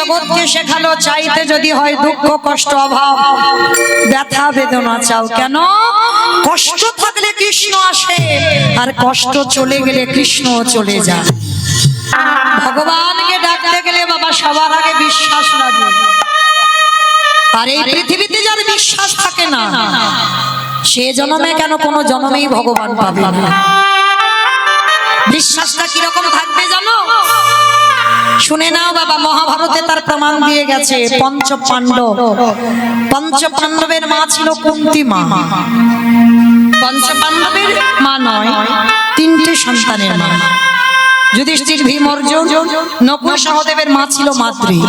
জগৎকে শেখালো চাইতে যদি হয় দুঃখ কষ্ট অভাব ব্যথা বেদনা চাও। কেন? কষ্ট থাকলে কৃষ্ণ আসে, আর কষ্ট চলে গেলে কৃষ্ণ চলে যায়। ভগবানকে ডাকতে গেলে বাবা সবার আগে বিশ্বাস লাগে। আর এই পৃথিবীতে যার বিশ্বাস থাকে না, সে জন্মে কেন কোনো জন্মেই ভগবান পাবে না। বিশ্বাসটা কিরকম থাকবে জানো? শুনে নাও বাবা, মহাভারতে তার প্রমাণ দিয়ে গেছে। পঞ্চ পাণ্ডবের মা ছিল কুন্তী মা। পঞ্চ পাণ্ডবের মা নয়, তিনটে সন্তানের মা। যুধিষ্ঠির, ভীম, অর্জুন, নকুল, সহদেবের মা ছিল মাতৃ।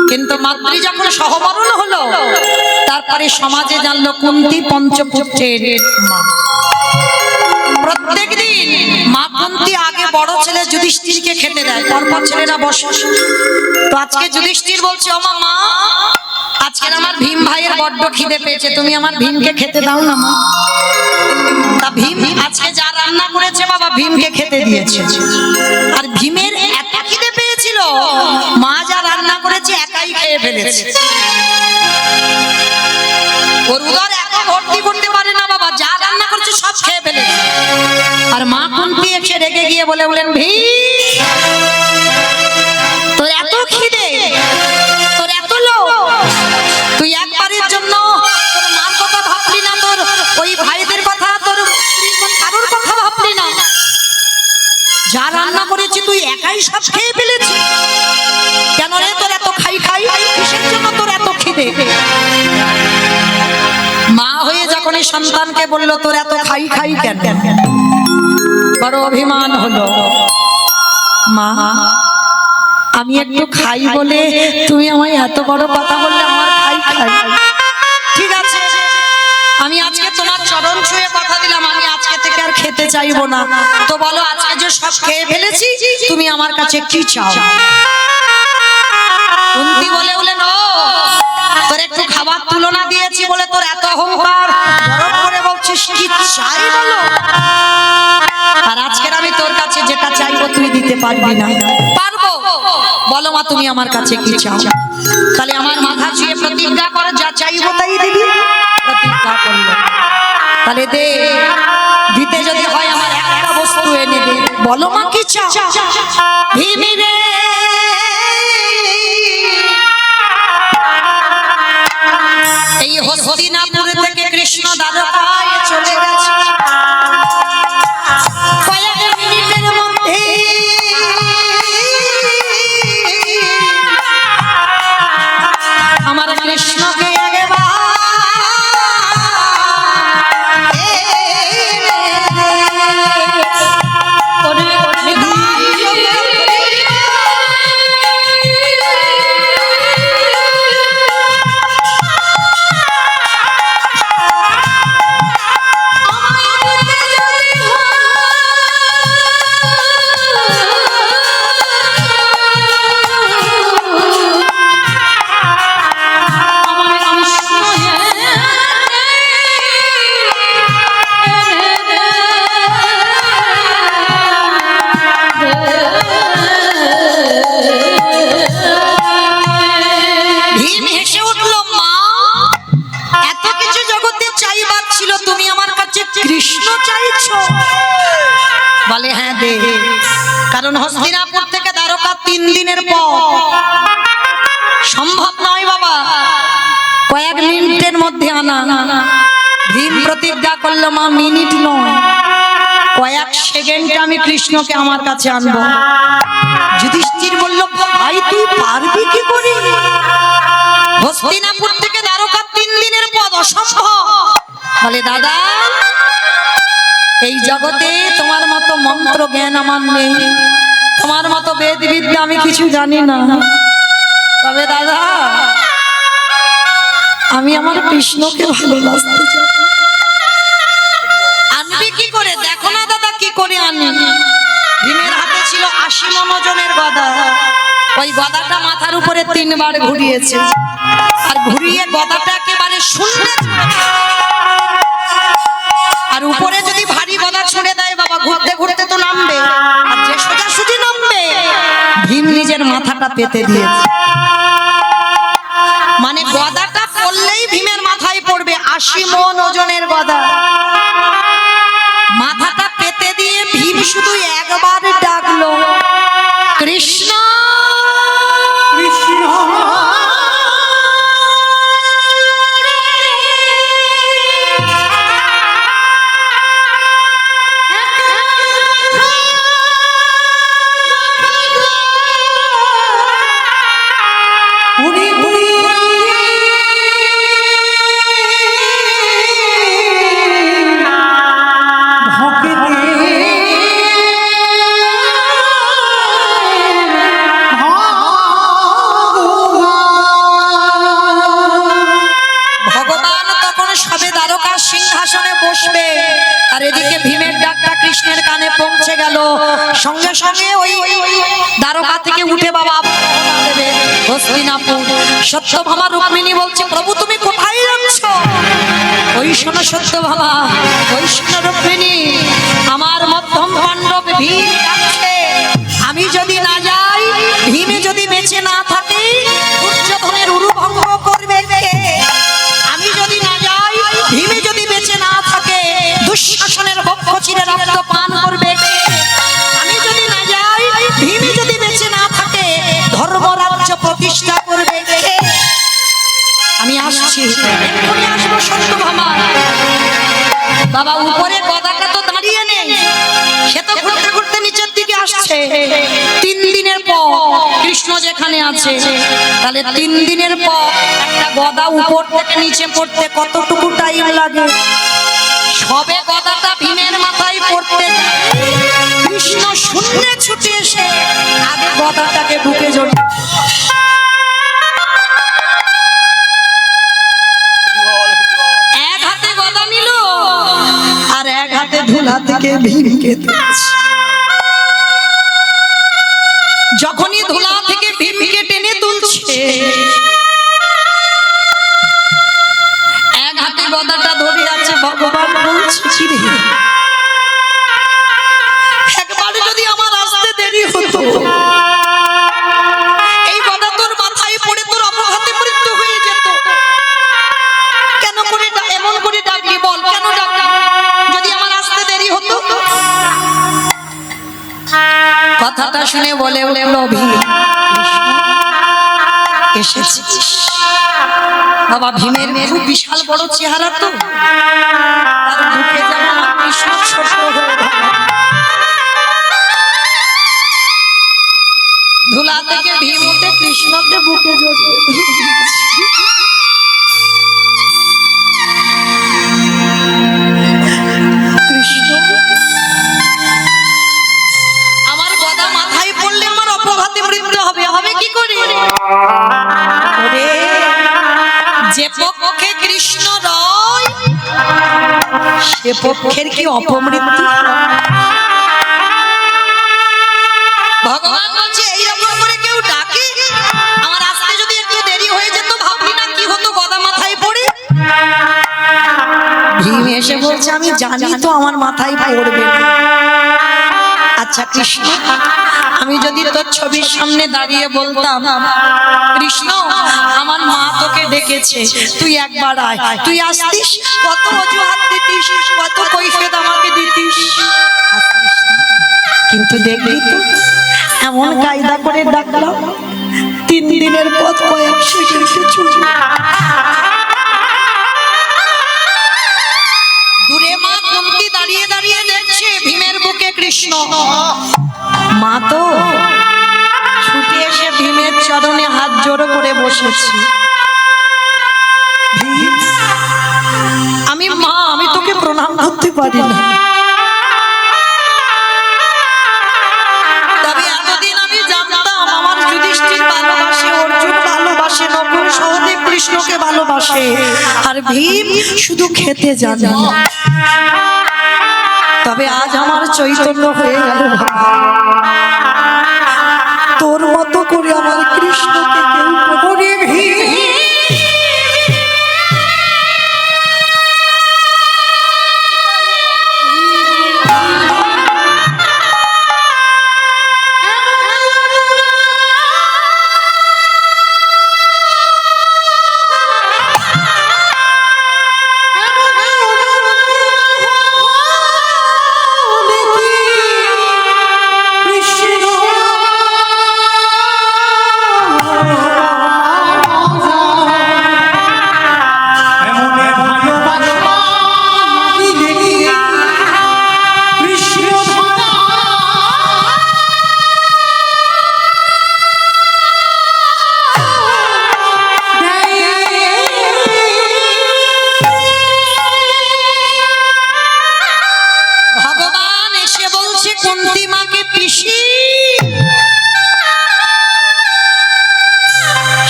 কিন্তু মাতৃ যখন সহমরণ হলো, তারপরে সমাজে জানলো কুন্তী পঞ্চপুত্রের মা। প্রত্যেক দিন মা কুন্তী আগে বড় ছেলে যুধিষ্ঠিরকে খেতে দেয়, তারপর ছেলেরা বসে। তো আজকে যুধিষ্ঠির বলছে, ও মা, আজকে আমার ভীম ভাইয়ের বড্ড খিদে পেয়েছে, তুমি আমার ভীমকে খেতে দাও না মা। তা ভীম আজকে যা রান্না করেছে বাবা ভীমকে খেতে দিয়েছে। আর ভীমের এত খিদে পেয়েছিল, মা যা রান্না করেছে একাই খেয়ে ফেলেছে। ওর উদর এত ভর্তি করতে পারে না বাবা, যা রান্না করেছে সব খেয়ে ফেলেছে। আর মা কুন্তী এসে রেগে গিয়ে বলেন, ভীম, তোর এত খিদে, তোর এত লোভ, তুই একবারের জন্য তোর মার কথা ভাবলি না, তোর ওই ভাইদের কথা, তোর স্ত্রীর কারোর কথা ভাবলি না। যা রান্না করেছি তুই একাই সব খেয়ে ফেলেছিস। কেন রে তোর এত খাই, কিসের জন্য তোর এত খিদে? মা হয়ে যখন এই সন্তানকে বলল তোর এত খাই কেন, বড় অভিমান হলো। মা, আমি একটু খাই বলে তুমি আমায় এত বড় কথা বললে, আমার খাই। ঠিক আছে, আমি আজকে তোমার চরণ ছুঁয়ে কথা দিলাম, আমি আজকে থেকে আর খেতে চাইবো না। তো বলো, আজকে যে সব খেয়ে ফেলেছি, তুমি আমার কাছে কি চাও? কুন্তী বলেন, ও তোর একটু খাবার তুলনা দিয়েছি বলে তোর এত অহংকার, গরম করে বলছিস কি চাই বলো? আর আজকের আমি তোর কাছে যেটা চাইবো তুই দিতে পারবি না। পারবো, বলো মা তুমি আমার কাছে কি চাও? তাহলে আমার মাথা ছুঁয়ে প্রতিজ্ঞা করে যা চাইবো তাই দিবি। প্রতিজ্ঞা করলো, তাহলে দে, দিতে যদি হয় আমার একটা বস্তু এনে দে। বলো মা কি চাও? ভীম রে, এই হস্তিনাপুর থেকে কৃষ্ণ দ্বারকায় চলে গেছে। কয়েক মিনিটের মধ্যে আমার কৃষ্ণকে বলে, হ্যাঁ দে। কারণ হস্তিনাপুর থেকে দ্বারকা 3 দিনের পথ, সম্ভব নয় বাবা কয়েক মিনিটের মধ্যে আনা। ভীম প্রতিজ্ঞা করলো, মা মিনিট নয়, কয়েক সেকেন্ডে আমি কৃষ্ণকে আমার কাছে আনবো। যুধিষ্ঠির বলল, ভাই তুই পারবি কি করে? হস্তিনাপুর থেকে দ্বারকা 3 দিনের পথ, অসম্ভব। বলে, দাদা এই জগতে তোমার মতো মন্ত্র জ্ঞান আমার নেই, তোমার মতো বেদ বিদ্যা আমি কিছু জানি না। তবে দাদা আমি আমার কৃষ্ণকে ভালোবাসতে চাই। আনবি কি করে? দেখো না দাদা কি করে আনি। ভীমের হাতে ছিল 80 মণ ওজনের গদা। ওই গদাটা মাথার উপরে 3 বার ঘুরিয়েছে, আর ঘুরিয়ে গদাটা একেবারে শূন্য। আর উপরে যদি ভারী গদা ছুঁড়ে দেয় বাবা, ঘুরতে ঘুরতে তো নামবে, আর যে সোজাসুজি নামবে ভীম নিজের মাথাটা পেতে দিয়েছে। মানে গদাটা পড়লেই ভীমের মাথায় পড়বে, 80 মণ ওজনের গদা। মাথাটা পেতে দিয়ে ভীম শুধু একবার ডাকলো, কৃষ্ণ কৃষ্ণ। আর এদিকে ভীমের ডাকটা কৃষ্ণের কানে পৌঁছে গেল। সঙ্গে সঙ্গে ওই দ্বারকা থেকে উঠে বাবা দেবে হস্তিনাপুর। সত্যভামা রুক্মিণী বলছে, প্রভু তুমি কোথায় যাচ্ছ? ওই শোনো সত্যভামা, ওই শোনো রুক্মিণী, আমার মধ্যম পাণ্ডব ভীম ডাকছে। আমি যদি না যাই, ভীমে যদি বেঁচে না থাকে, দুর্যোধনের উরুভঙ্গ করবে কে? আমি যদি না যাই, ভীমে যদি বেঁচে না থাকে, দুঃশাসনের বক্ষ চিরে রক্ত পান করবে কে? আমি যদি না যাই, ভীমে যদি বেঁচে না থাকে, ধর্মরাজ্য প্রতিষ্ঠা করবে কে? আমি আসছি, এক্ষুনি আসবো সত্যভামা। বাবা উপরে গদাটা তো দাঁড়িয়ে নেই, সে তো ঘুরতে ঘুরতে নিচের দিকে আসছে। 3 দিনের পর কৃষ্ণ যেখানে আছে, তাহলে 3 দিনের পর একটা গদা উপর থেকে নিচে পড়তে কতটুকু টাইম লাগে? সবে গদাটা ভীমের মাথায় পড়তে, কৃষ্ণ শূন্যে ছুটে এসে আগে গদাটাকে বুকে জড়িয়ে, এক হাতে গদা নিল আর এক হাতে ধুলা থেকে ভীমকে তুলেছে। যখনই ধুলা থেকে ভীমকে টেনে তুলছে, এক হাতে গদাটা ধরে আছে। ভগবান বলছে, চিরে একবার যদি আমার আসতে দেরি হতো, এই গদা তোর মাথায় পড়ে তোর অপঘাতে মৃত্যু হয়ে যেত। কেন করে এমন করে ডাকলি বল, কেন ডাকলি? যদি আমার আসতে দেরি হতো। কথাটা শুনে বলে উঠল ভীম, এসেছিস। বাবা ভীমের খুব বিশাল বড় চেহারা, তো তার বুকে যেমন কৃষ্ণ ছোট হয়ে ধুলা থেকে ভীম উঠে কৃষ্ণকে বুকে জড়িয়ে কৃষ্ণ, আমার গদা মাথায় পড়লে আমার অপঘাতে মৃত্যু হবে। হবে কি করে? যে পক্ষে কৃষ্ণ রয়, সে পক্ষের কি অপমৃত্যু? ভগবান বলছে, এইরকম করে কেউ ডাকে, আমার আসতে যদি একটু দেরি হয়ে যেত, ভাবলি না কি হতো গদা মাথায় পড়ে? ভীম এসে বলছে, আমি জানি তো আমার মাথায় পড়বে। আচ্ছা কৃষ্ণ, আমি যদি তোর ছবির সামনে দাঁড়িয়ে বলতাম, কৃষ্ণ আমার মা তোকে ডেকেছে, তুই একবার আয়, তুই আসতিস? কত অজুহাত দিতিস, কত কৈফিয়ত আমাকে দিতিস, কিন্তু দেখলি তো এমন কায়দা করে ডাকলাম, 3 দিনের পথ কয়েক সেকেন্ডে ছুটল। দূরে মা কুন্তি দাঁড়িয়ে দাঁড়িয়ে দেখছে ভীমের বুকে কৃষ্ণ। মা তো ছুটে এসে ভীমের চরণে হাত জোড় করে বসেছি। আমি মা, আমি তোকে প্রণাম করতে পারি না, তবে এতদিন আমি জানতাম আমার যুধিষ্ঠির ভালোবাসে, অর্জুন ভালোবাসে, নকুল সহদেব কৃষ্ণকে ভালোবাসে, আর ভীম শুধু খেতে জানে। তবে আজ আমার চৈতন্য হয়ে গেল, তোর মতো করে আমার কৃষ্ণকে কেউ করে। ভীম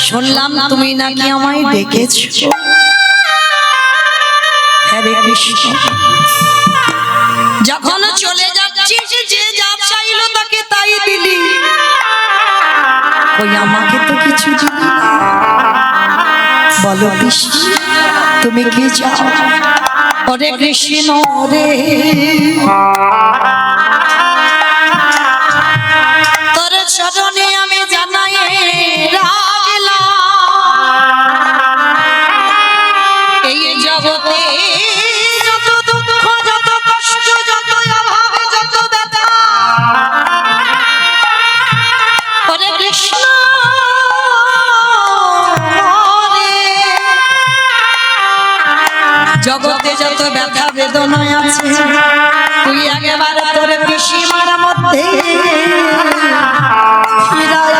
শুনলাম তুমি নাকি আমায় ডেকেছো। হরে কৃষ্ণ। যখন চলে যাচ্ছিস যে যা চাইলো তাকে তাই দিলি, ওই আমাকে তো কিছু দিলি না। বলো কৃষ্ণ তুমি কি চাও? হরে কৃষ্ণ রে, তোর চরণে আমি জানাই রাখলাম, এই জগতে যত দুঃখ, যত কষ্ট, যত অভাব, যত ব্যথা, হরে কৃষ্ণ জগতে যত ব্যথা বেদনায় আছে, তুই একেবারে তোর পিসিমার মধ্যে ফিরায়।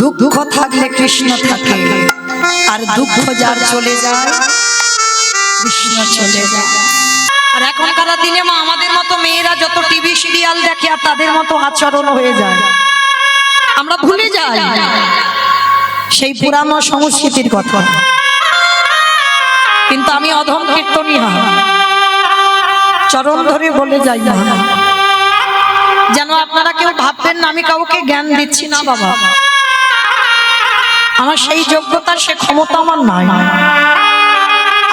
দুঃখ থাকলে কৃষ্ণ থাকে, আর দুঃখ যার চলে যায় কৃষ্ণ চলে যায়। আর এখনকার দিনে মা আমাদের মতো মেয়েরা যত টিভি সিরিয়াল দেখে আর তাদের মতো আচরণ হয়ে যায়, আমরা ভুলে যাই সেই পুরানো সংস্কৃতির কথা। কিন্তু আমি অধম কীর্তনীয়া, চরণ ধরে বলে যাই না, যেন আপনারা কেউ ভাববেন না আমি কাউকে জ্ঞান দিচ্ছি না। বাবা, আমার সেই যোগ্যতা সে ক্ষমতা আমার নাই।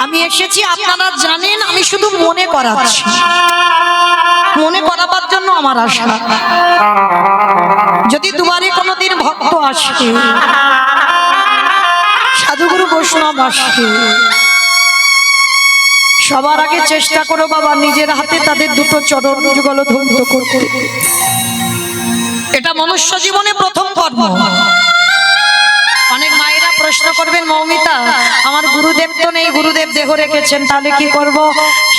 আমি এসেছি আপনারা জানেন, আমি শুধু মনে করাচ্ছি, মনে করাবার জন্য আমার আশা। যদি দুবারে কোনোদিন ভক্ত আসে, সাধুগুরু বৈষ্ণব আসে, সবার আগে চেষ্টা করো বাবা নিজের হাতে তাদের দুটো চরণ যুগল ধৌত করতে। এটা মনুষ্য জীবনে প্রথম কর্ম। অনেক মায়েরা প্রশ্ন করবেন, মৌমিতা আমার গুরুদেব তো নেই, গুরুদেব দেহ রেখেছেন, তাহলে কি করব?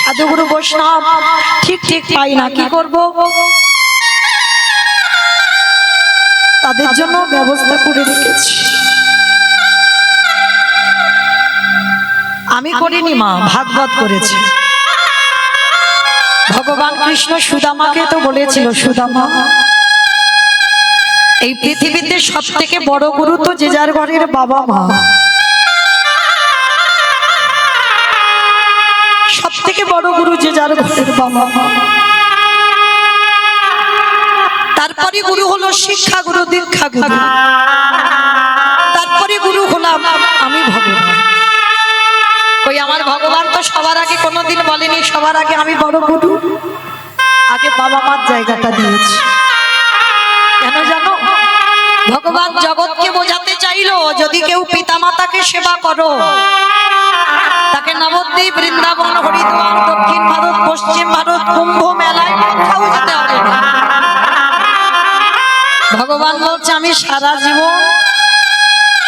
সাধুগুরু বৈষ্ণব ঠিক ঠিক পাই না, কি করব? তাদের জন্য ব্যবস্থা করে রেখেছি। আমি করিনি মা, ভাগবত করেছে। ভগবান কৃষ্ণ সুদামাকে তো বলেছিল, সুদামা এই পৃথিবীতে সব থেকে বড় গুরু তো যে যার ঘরের বাবা মা। সব থেকে বড় গুরু যে যার ঘরের বাবা মা। তারপরে গুরু হলো শিক্ষা গুরু, দীক্ষা গুরু। তারপরে গুরু হলাম আমি ভগবান। ওই আমার ভগবান তো সবার আগে কোনোদিন বলেনি সবার আগে আমি বড় গুরু, আগে বাবা মার জায়গাটা দিয়েছি। কেন জানো? ভগবান জগৎকে বোঝাতে চাইলো, যদি কেউ পিতামাতাকে সেবা করো, তাকে নবদ্বীপ, বৃন্দাবন, হরিদ্বার, দক্ষিণ ভারত, পশ্চিম ভারত, কুম্ভ মেলায় কোথাও যেতে হবে না। ভগবান বলছে আমি সারা জীবন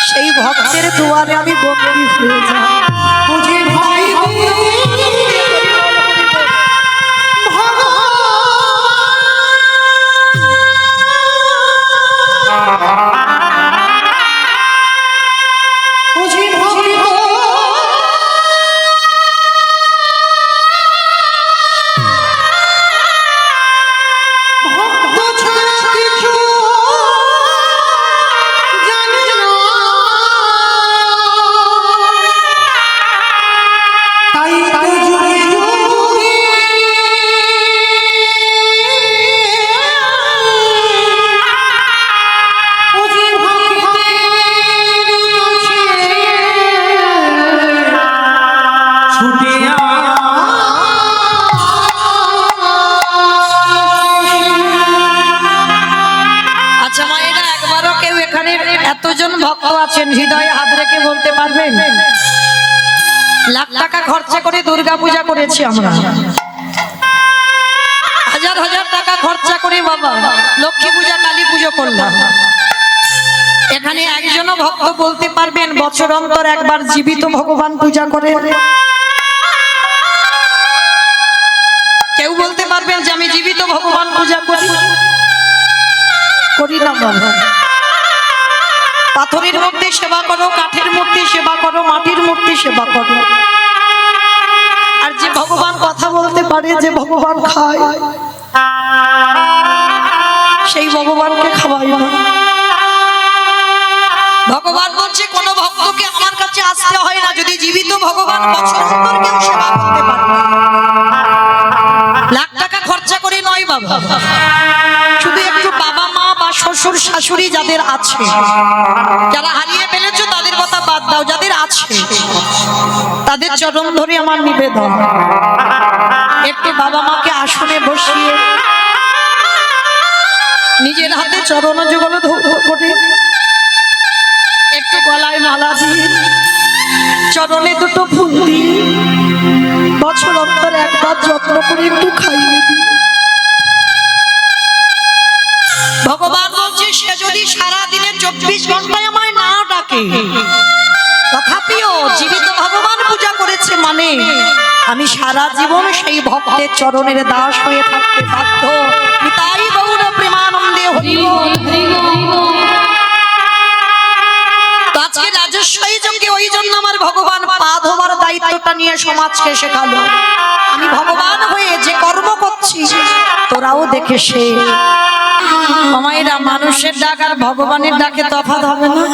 সেই ভক্তের দুয়ারে আমি বন্দী হয়ে যাই। এতজন ভক্ত আছেন, হৃদয়ে হাত রেখে বলতে পারবেন লাখ টাকা খরচা করে দুর্গা পূজা করেছি আমরা, হাজার হাজার টাকা খরচা করে বাবা লক্ষ্মী পূজা কালী পুজো করলাম। এখানে একজনও ভক্ত বলতে পারবেন বছর অন্তর একবার জীবিত ভগবান পূজা করে? কেউ বলতে পারবেন যে আমি জীবিত ভগবান পূজা করি? করি না বাবা। পাথরের মূর্তি সেবা করো, কাঠের মূর্তি সেবা করো, মাটির মূর্তি সেবা করো, আর যে ভগবান কথা বলতে পারে, যে ভগবান খায়, সেই ভগবানকে খাওয়াই না। ভগবান বলছে কোন ভক্তকে আমার কাছে আসতে হয় না, যদি জীবিত ভগবান বছর অন্তর কেউ সেবা করতে পারে। লাখ টাকা খরচা করে নয় বাবা, শুধু একটু বাবা মা বা শ্বশুর শাশুড়ি যাদের আছে, যারা হারিয়ে ফেলেছো তাদের কথা বাদ দাও, যাদের আছে তাদের চরণ ধরে আমার নিবেদন, একটু বাবা মাকে আসনে বসিয়ে নিজের হাতে চরণ যুগল করে একটু গলায় মালা দিয়ে চরণে দুটো ফুল দিয়ে বছর অন্তর একবার যত্ন করে একটু খাইয়ে দিই। ভগবান বলছে সে যদি সারা দিনে 24 ঘন্টায় আমায় না ডাকে, তথাপিও জীবিত ভগবান পূজা করেছে মানে আমি সারা জীবন সেই ভক্তের চরণের দাস হয়ে থাকতে বাধ্য। তাই গৌর প্রেমানন্দে হরি বল। তো আজকে রাজস্বই যোগে ওই জন্য আমার ভগবান পা ধোবার দায়িত্বটা নিয়ে সমাজকে শেখালো। আমি ভগবান হয়ে যে কর্ম করছি তোরাও দেখে সে। মায়েরা, মানুষের ডাক আর ভগবানের ডাকে তফাৎ হবে না?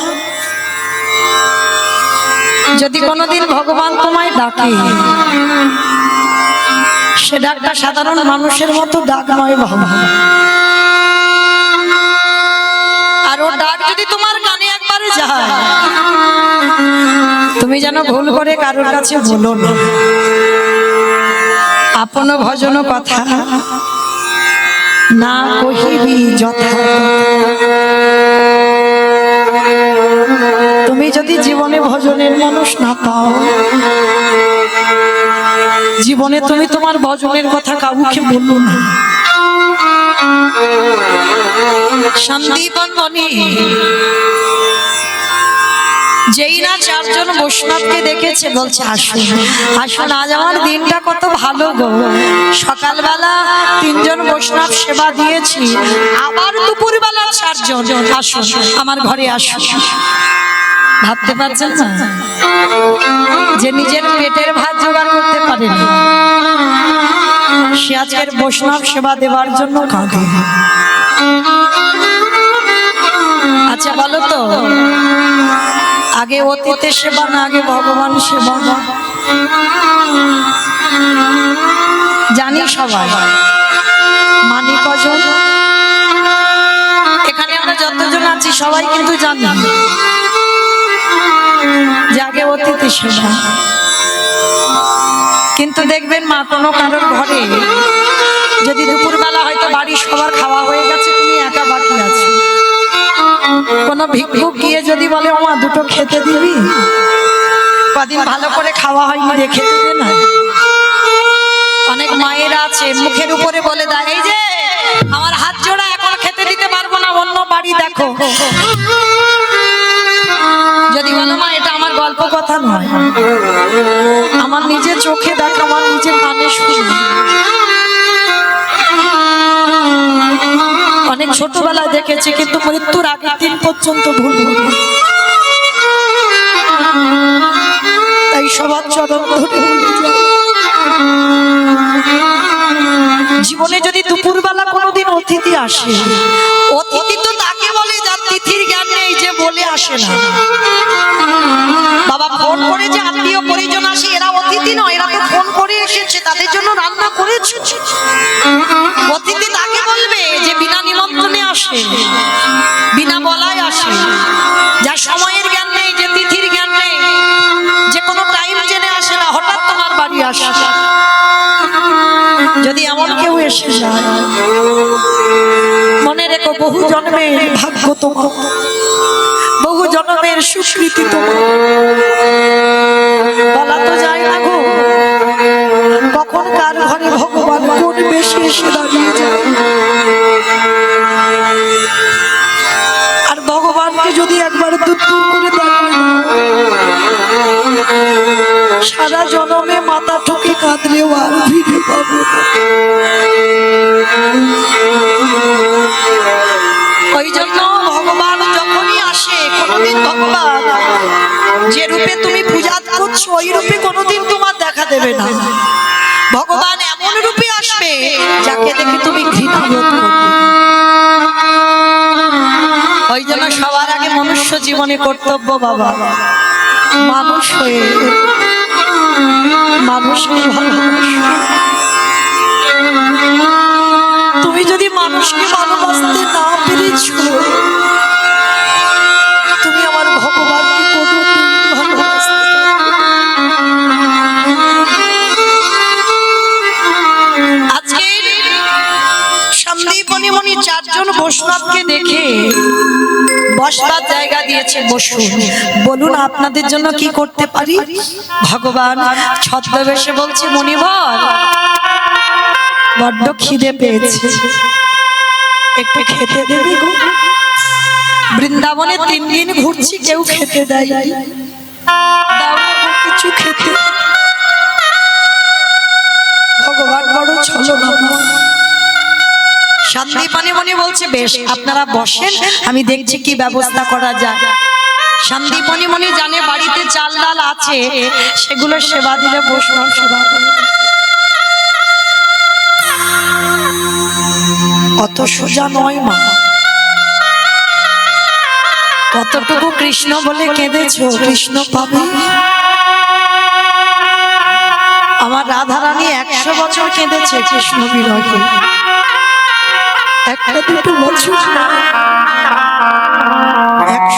যদি কোনোদিন ভগবান তোমায় ডাকে, সে ডাকটা সাধারণ মানুষের মতো ডাক নয় বাবা। আর ও ডাক যদি তোমার কানে একবারে যায়, তুমি যেন ভুল করে কারোর কাছে বলো না। আপন ভজন কথা না কহিবি যথা। তুমি যদি জীবনে ভজনের মানুষ না পাও, জীবনে তুমি তোমার ভজনের কথা কাউকে বললো না। সন্দীপন মনি যেই না 4 জন বৈষ্ণবকে দেখেছে বলছে আসুন আসুন, আজ আমার দিনটা কত ভালো গো। সকালবেলা 3 জন বৈষ্ণব সেবা দিয়েছি, আবার দুপুরবেলা 4 জন আসুন আমার ঘরে আসুন। ভাবতে পারছেন না যে নিজের পেটের ভাত জোগাড় করতে পারে না, সে আজকের বৈষ্ণব সেবা দেওয়ার জন্য কাঁদে। আচ্ছা বলো তো, আগে অতীতের সেবা না আগে ভগবান সেবা? জানি সবাই, মানি কজন? এখানে আমরা যতজন আছি সবাই কিন্তু জানি যে আগে অতীতের সেবা। কিন্তু দেখবেন মা, কোনো কারোর ঘরে যদি দুপুরবেলা হয়তো বাড়ির সবার খাওয়া হয়ে গেছে, তুমি একা বাকি আছো, কোনো ভিক্ষুক গিয়ে যদি বলে ওমা দুটো খেতে দিবি, কদিন ভালো করে খাওয়া হয়নি রে, খেতে দে না। অনেক মায়েরা আছে মুখের উপরে বলে দেয় এই যে আমার হাত জোড়া, এখন খেতে দিতে পারবো না, অন্য বাড়ি দেখো। যদি বলো মা এটা আমার গল্প কথা নয়, আমার নিজের চোখে দেখা, আমার নিজের কানে শুনি। অনেক ছোটবেলায় দেখেছি, কিন্তু মৃত্যুর আগের দিন পর্যন্ত ভুল ভুল। তাই সবার চরণ ধরে বলে যায়, জীবনে যদি দুপুরবেলা কোনোদিন অতিথি আসে, অতিথি তো তাকে বলে যার তিথির জ্ঞান নেই, যে বলে আসে না। বাবা ফোন করে যে আত্মীয় পরিজন আসে, এরা অতিথি নয়, এরা তো ফোন করে এসেছে, তাদের জন্য রান্না করেছে। অতিথি তাকে বলবে যে বিনা নিমন্ত্রণে আসে, বিনা বলায় আসে, যার সময়ের জ্ঞান নেই, যে তিথির জ্ঞান নেই, যে কোনো টাইম জেনে আসে না, হঠাৎ তোমার বাড়ি আসে। যদি এমন কেউ এসে যায়, মনে রেখো বহু জন্মের ভাগ্য তোমার, স্বীকৃতি তোমার। বলা তো যায় না গো, কখন কার ঘরে ভগবান কোন বেশি এসে দাঁড়িয়ে যায়। আর ভগবানকে যদি একবার দূর করে দেয়, সারা জনমে মাথা ঠুকে কাঁদলেও আর ফিরে পাবো না। ওই জন্য ভগবান যখনই আসে, কোনদিন ভগবান যে রূপে তুমি পূজা করছো ওই রূপে কোনদিন তোমার দেখা দেবে না। ভগবান এমন রূপে আসবে যাকে দেখে তুমি ঘৃণা বোধ করবে। ওই জন্য সবার আগে মনুষ্য জীবনে কর্তব্য বাবা, মানুষ হয়ে মানুষকে ভালোবাসো। তুমি যদি মানুষকে ভালোবাসতে না পেরেছো, তুমি আমার ভগবানকে কোনোদিন ভালোবাসতে আজকে সন্দীপনী মনি চারজন বৈষ্ণবকে দেখে বসবার জায়গা দিয়েছে, বসুন, বলুন আপনাদের জন্য কি করতে পারি। ভগবান ছদ্মবেশে বলছে, মুনিবর বড্ড খিদে পেয়েছে, একটু খেতে দেবে গো। বৃন্দাবনে 3 দিন ঘুরছি, কেউ খেতে দেয় কিছু খেতে। ভগবান বড় ছলনাময়। সন্দীপনী মনি বলছে, বেশ আপনারা বসেন, আমি দেখছি কি ব্যবস্থা করা যায়। সন্দীপনী মনি জানে বাড়িতে চাল ডাল আছে, সেগুলো সেবা দিলে বৈষ্ণব সেবা করে। অত সোজা নয় মা, কতটুকু কৃষ্ণ বলে কেঁদেছো, কৃষ্ণ পাবে। আমার রাধারানী 100 বছর কেঁদেছে কৃষ্ণ বিরহে, একটা দুটো বছর,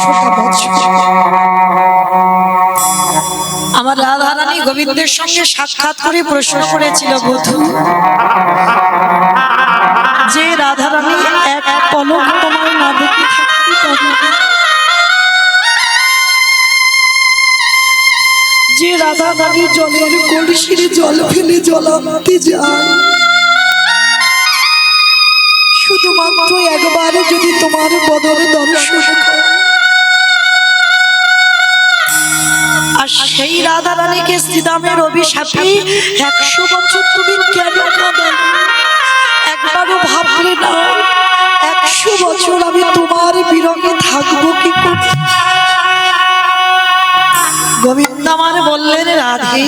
100টা বছর। আমার রাধারানী গোবিন্দের সঙ্গে সাক্ষাৎ করে প্রশ্ন করেছিল, বধূ যে রাধারানী এক পলক তোমার না দেখে থাকতে পারে, যে রাধারানী জলের কলসির জল ফেলে জল আনতে যায়, শুধুমাত্র একবার যদি তোমার বদন দর্শন করে, আর সেই রাধারানীকে শ্রীদামের অভিশাপে 100 বছর তুমি কেন কাঁদালে? একবারও ভাবলে না 100 বছর আমি তোমার বিরহে থাকবো কি করে? গোবিন্দ আমার বললেন, রাধে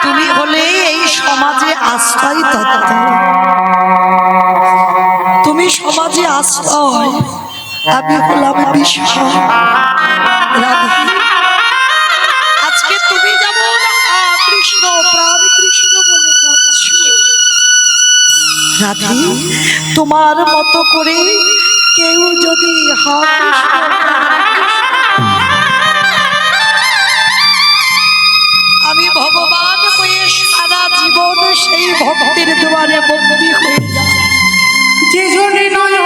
তুমি হলে এই সমাজে আশ্রয় তত্ত্ব, তুমি সমাজে আশ্রয়, আমি হলাম বিষয়। রাধে আজকে তুমি যেমন কৃষ্ণ প্রাণ কৃষ্ণ বলে কাঁদছো, রাধে তোমার মতো করে কেউ যদি আমি ভগবান হয়ে সারা জীবন সেই ভক্তের দুয়ারে বন্দী হয়ে যায়, যে জনে নয়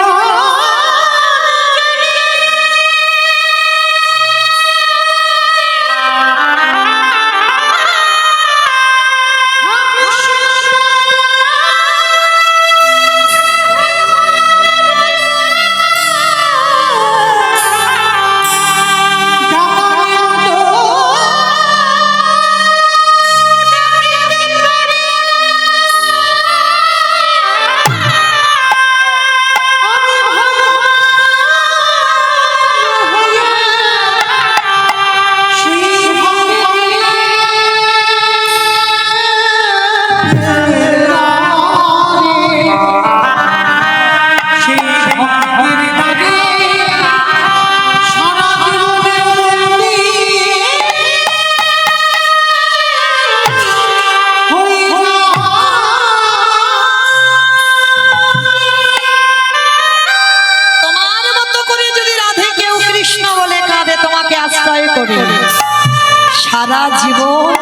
সারা জীবন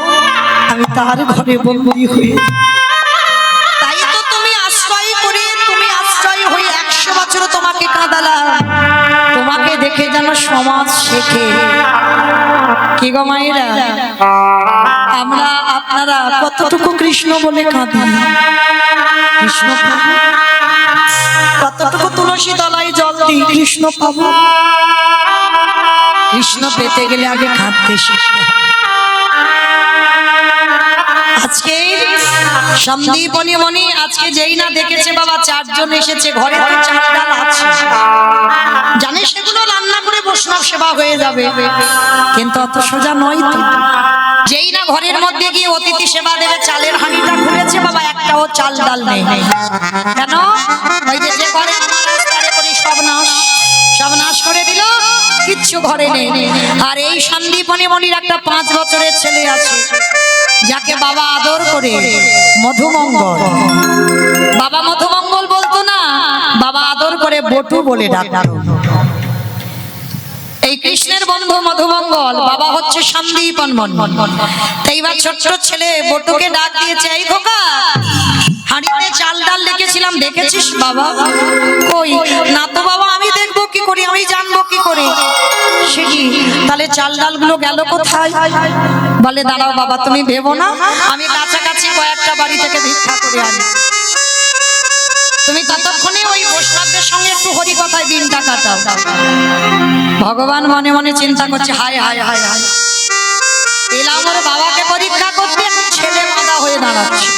আমি তার ঘরে বন্দী হয়ে, তাই তো তুমি আশ্রয় করে, তুমি আশ্রয় হয়ে 100 বছর তোমাকে কাঁদালাম, তোমাকে দেখে যেন শেখে। কি গো মায়েরা, আমরা আপনারা কতটুকু কৃষ্ণ বলে কাঁদি, কৃষ্ণ পাবো, কতটুকু তুলসী তলায় জল দিই কৃষ্ণ পাবো। কৃষ্ণ পেতে গেলে আগে কাঁদতে শিখতে হবে। আজকে সন্দীপনী মণি আজকে যেই না দেখেছে বাবা 4 জন এসেছে, ঘরে তো 4 ডাল আছে, জানে সেগুলো রান্না করে বৈষ্ণব সেবা হয়ে যাবে, কিন্তু অত সোজা নয় তো। যেই না ঘরের মধ্যে গিয়ে অতিথি সেবা দেবে, চালের হাঁড়িটা খুলেছে বাবা, একটাও চাল ডাল নেই। কেন? ওই যে ঘরে সব নাশ করে দিল, কিচ্ছু ঘরে নেই। আর এই সন্দীপনী মণির একটা 5 বছরের ছেলে আছে, যাকে বাবা আদর করে মধুমঙ্গল, বাবা মধুমঙ্গল বলতো না, বাবা আদর করে বটু বলে ডাকতো। এই কৃষ্ণের বন্ধু মধুমঙ্গল, বাবা হচ্ছে সন্দীপন মন্ডল। এইবার ছোট্ট ছেলে বটুকে ডাক দিয়েছে, এই খোকা, হাঁড়িতে চাল ডাল রেখেছিলাম, দেখেছিস বাবা? কই না তো বাবা, আমি দেখবো কি করি, আমি জানবো কি করে? সে কি, তাহলে চাল ডাল গুলো গেল কোথায়? বলে দাঁড়াও বাবা, তুমি ভেবো না, আমি কাছাকাছি কয়েকটা বাড়ি থেকে ভিক্ষা করে আনি, তুমি ততক্ষণে ওই বৈষ্ণবদের সঙ্গে একটু হরি কথায় দিনটা কাটাও। ভগবান মনে মনে চিন্তা করছে, হায় হায় হায় হায়, এলাম ওর বাবাকে পরীক্ষা করতে, ছেলে মাদা হয়ে দাঁড়াচ্ছে,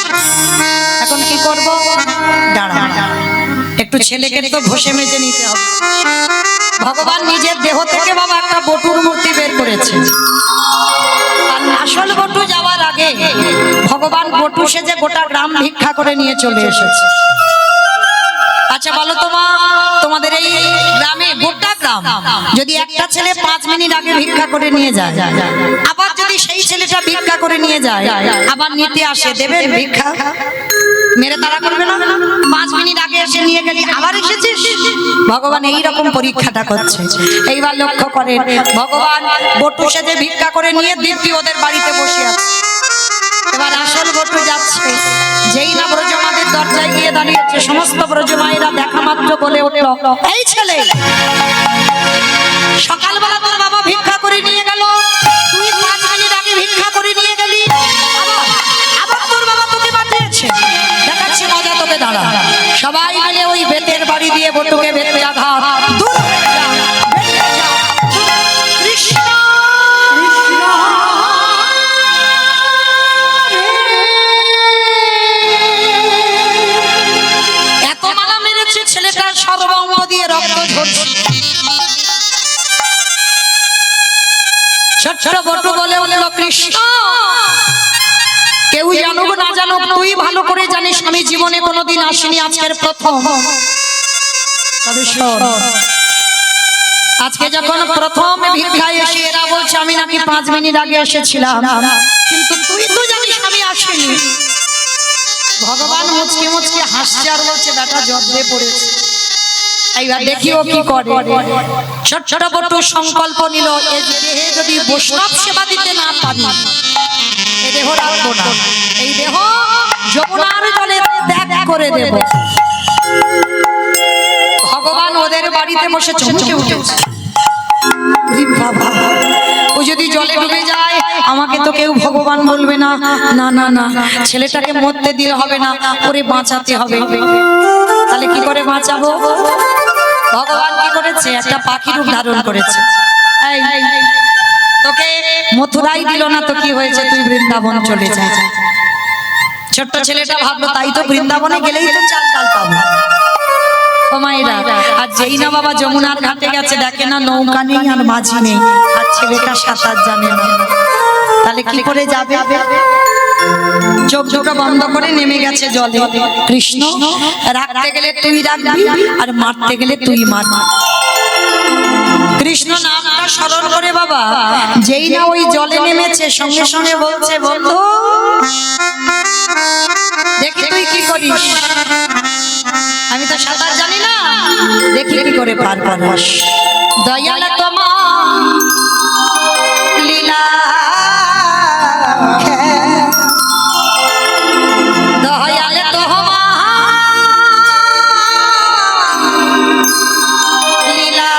এখন কি করব? দাঁড়া, একটু ছেলেকে তো ঘষে মেজে নিতে হবে। ভগবান নিজের দেহ থেকে বাবা একটা বটুর মূর্তি বের করেছে, আর আসল বটু যাওয়ার আগে ভগবান বটু সেজে গোটা গ্রাম ভিক্ষা করে নিয়ে চলে এসেছে। আচ্ছা বলো তোমাদের এই গ্রামে, গোটা গ্রাম যদি একটা ছেলে 5 মিনিট আগে ভিক্ষা করে নিয়ে যায়, আবার যদি সেই ছেলেটা ভিক্ষা করে নিয়ে যায়, আবার নিতে আসে, দেবেন ভিক্ষা? মেরে তারা করবে না? 5 মিনিট আগে এসে নিয়ে গেলি, আবার এসেছিস? ভগবান এই রকম পরীক্ষাটা করছে। এইবার লক্ষ্য করেন, ভগবান বটু সেজে ভিক্ষা করে নিয়ে দিব্যি ওদের বাড়িতে বসে আছে। এবার আসল বটু যাচ্ছে, যেই না ব্রজমাদের দরজায় গিয়ে দাঁড়িয়েছে, সমস্ত ব্রজমায়েরা দেখা মাত্র বলে উঠল, এই ছেলে, সকালবেলা তোর বাবা ভিক্ষা করে নিয়ে গেল, তুই 5 মিনিট আগে ভিক্ষা করে নিয়ে গেলি, আবার তোর বাবা তোকে পাঠিয়েছে, দেখাচ্ছি মজা তোকে, দাঁড়া। সবাই মিলে ওই বেতের বাড়ি দিয়ে বটুকে বেতে আঘাত, দূর হয়ে যা, বেরিয়ে যা। কৃষ্ণ এত মালা মেরেছে, ছেলেটার সর্বাঙ্গ দিয়ে রক্ত ঝরছে। ছোট বটু বলে উঠল, কৃষ্ণ, কেউ জানুক না জানুক, তুই ভালো করে জানিস আমি জীবনে কোনোদিন আসিনি, আজকের প্রথম। তবে শোন, আজকে যখন প্রথম ভিক্ষায় এসে এরা বলছে আমি নাকি 5 মিনিট আগে এসেছিলাম, কিন্তু তুই তো জানিস আমি আসিনি। ভগবান মুচকি মুচকি হাসছে আর বলছে, বেটা জব্দে পড়েছে, এইবার দেখিও কি করে। ছোট বটু সংকল্প নিল, এই দেহে যদি বৈষ্ণব সেবা দিতে না পারি, এই দেহ রাখবো না, এই দেহ যমুনার জলে ত্যাগ করে দেব। ভগবান ওদের বাড়িতে বসে চমকে উঠেছে, বাবা ও যদি জলে ডুবে যায় আমাকে তো কেউ ভগবান বলবে না, না না না, ছেলেটাকে মরতে দিলে হবে না, ওরে বাঁচাতে হবে। তাহলে কি করে বাঁচাবো? ভগবান কি করেছে, একটা পাখি রূপ ধারণ করেছে। এই তোকে মথুরাই দিল না তো কি হয়েছে, তুই বৃন্দাবন চলে যা। ছোট্ট ছেলেটা ভাবলো, তাই তো, বৃন্দাবনে গেলেই তো চাল ডাল পাবো। ও মায়েরা, আর যেই না বাবা যমুনার ঘাটে গেছে, দেখে না নৌকা নেই আর মাঝি নেই, আর ছেলেটা সাঁতার জানে না, তাহলে কি করে যাবে? চোখ ঝোঁকা বন্ধ করে নেমে গেছে জলে। কৃষ্ণ, রাখতে গেলে তুই রাখবি, আর মারতে গেলে তুই মারবি। কৃষ্ণ নামটা স্মরণ করে বাবা যেই না ওই জলে নেমেছে, সঙ্গে সঙ্গে বলছে, বন্ধু দেখি তুই কি করিস, আমি তো সাঁতার জানি না, দেখি কি করে পার করিস। দয়াল তোমার লীলা, দয়াল তোমার লীলা,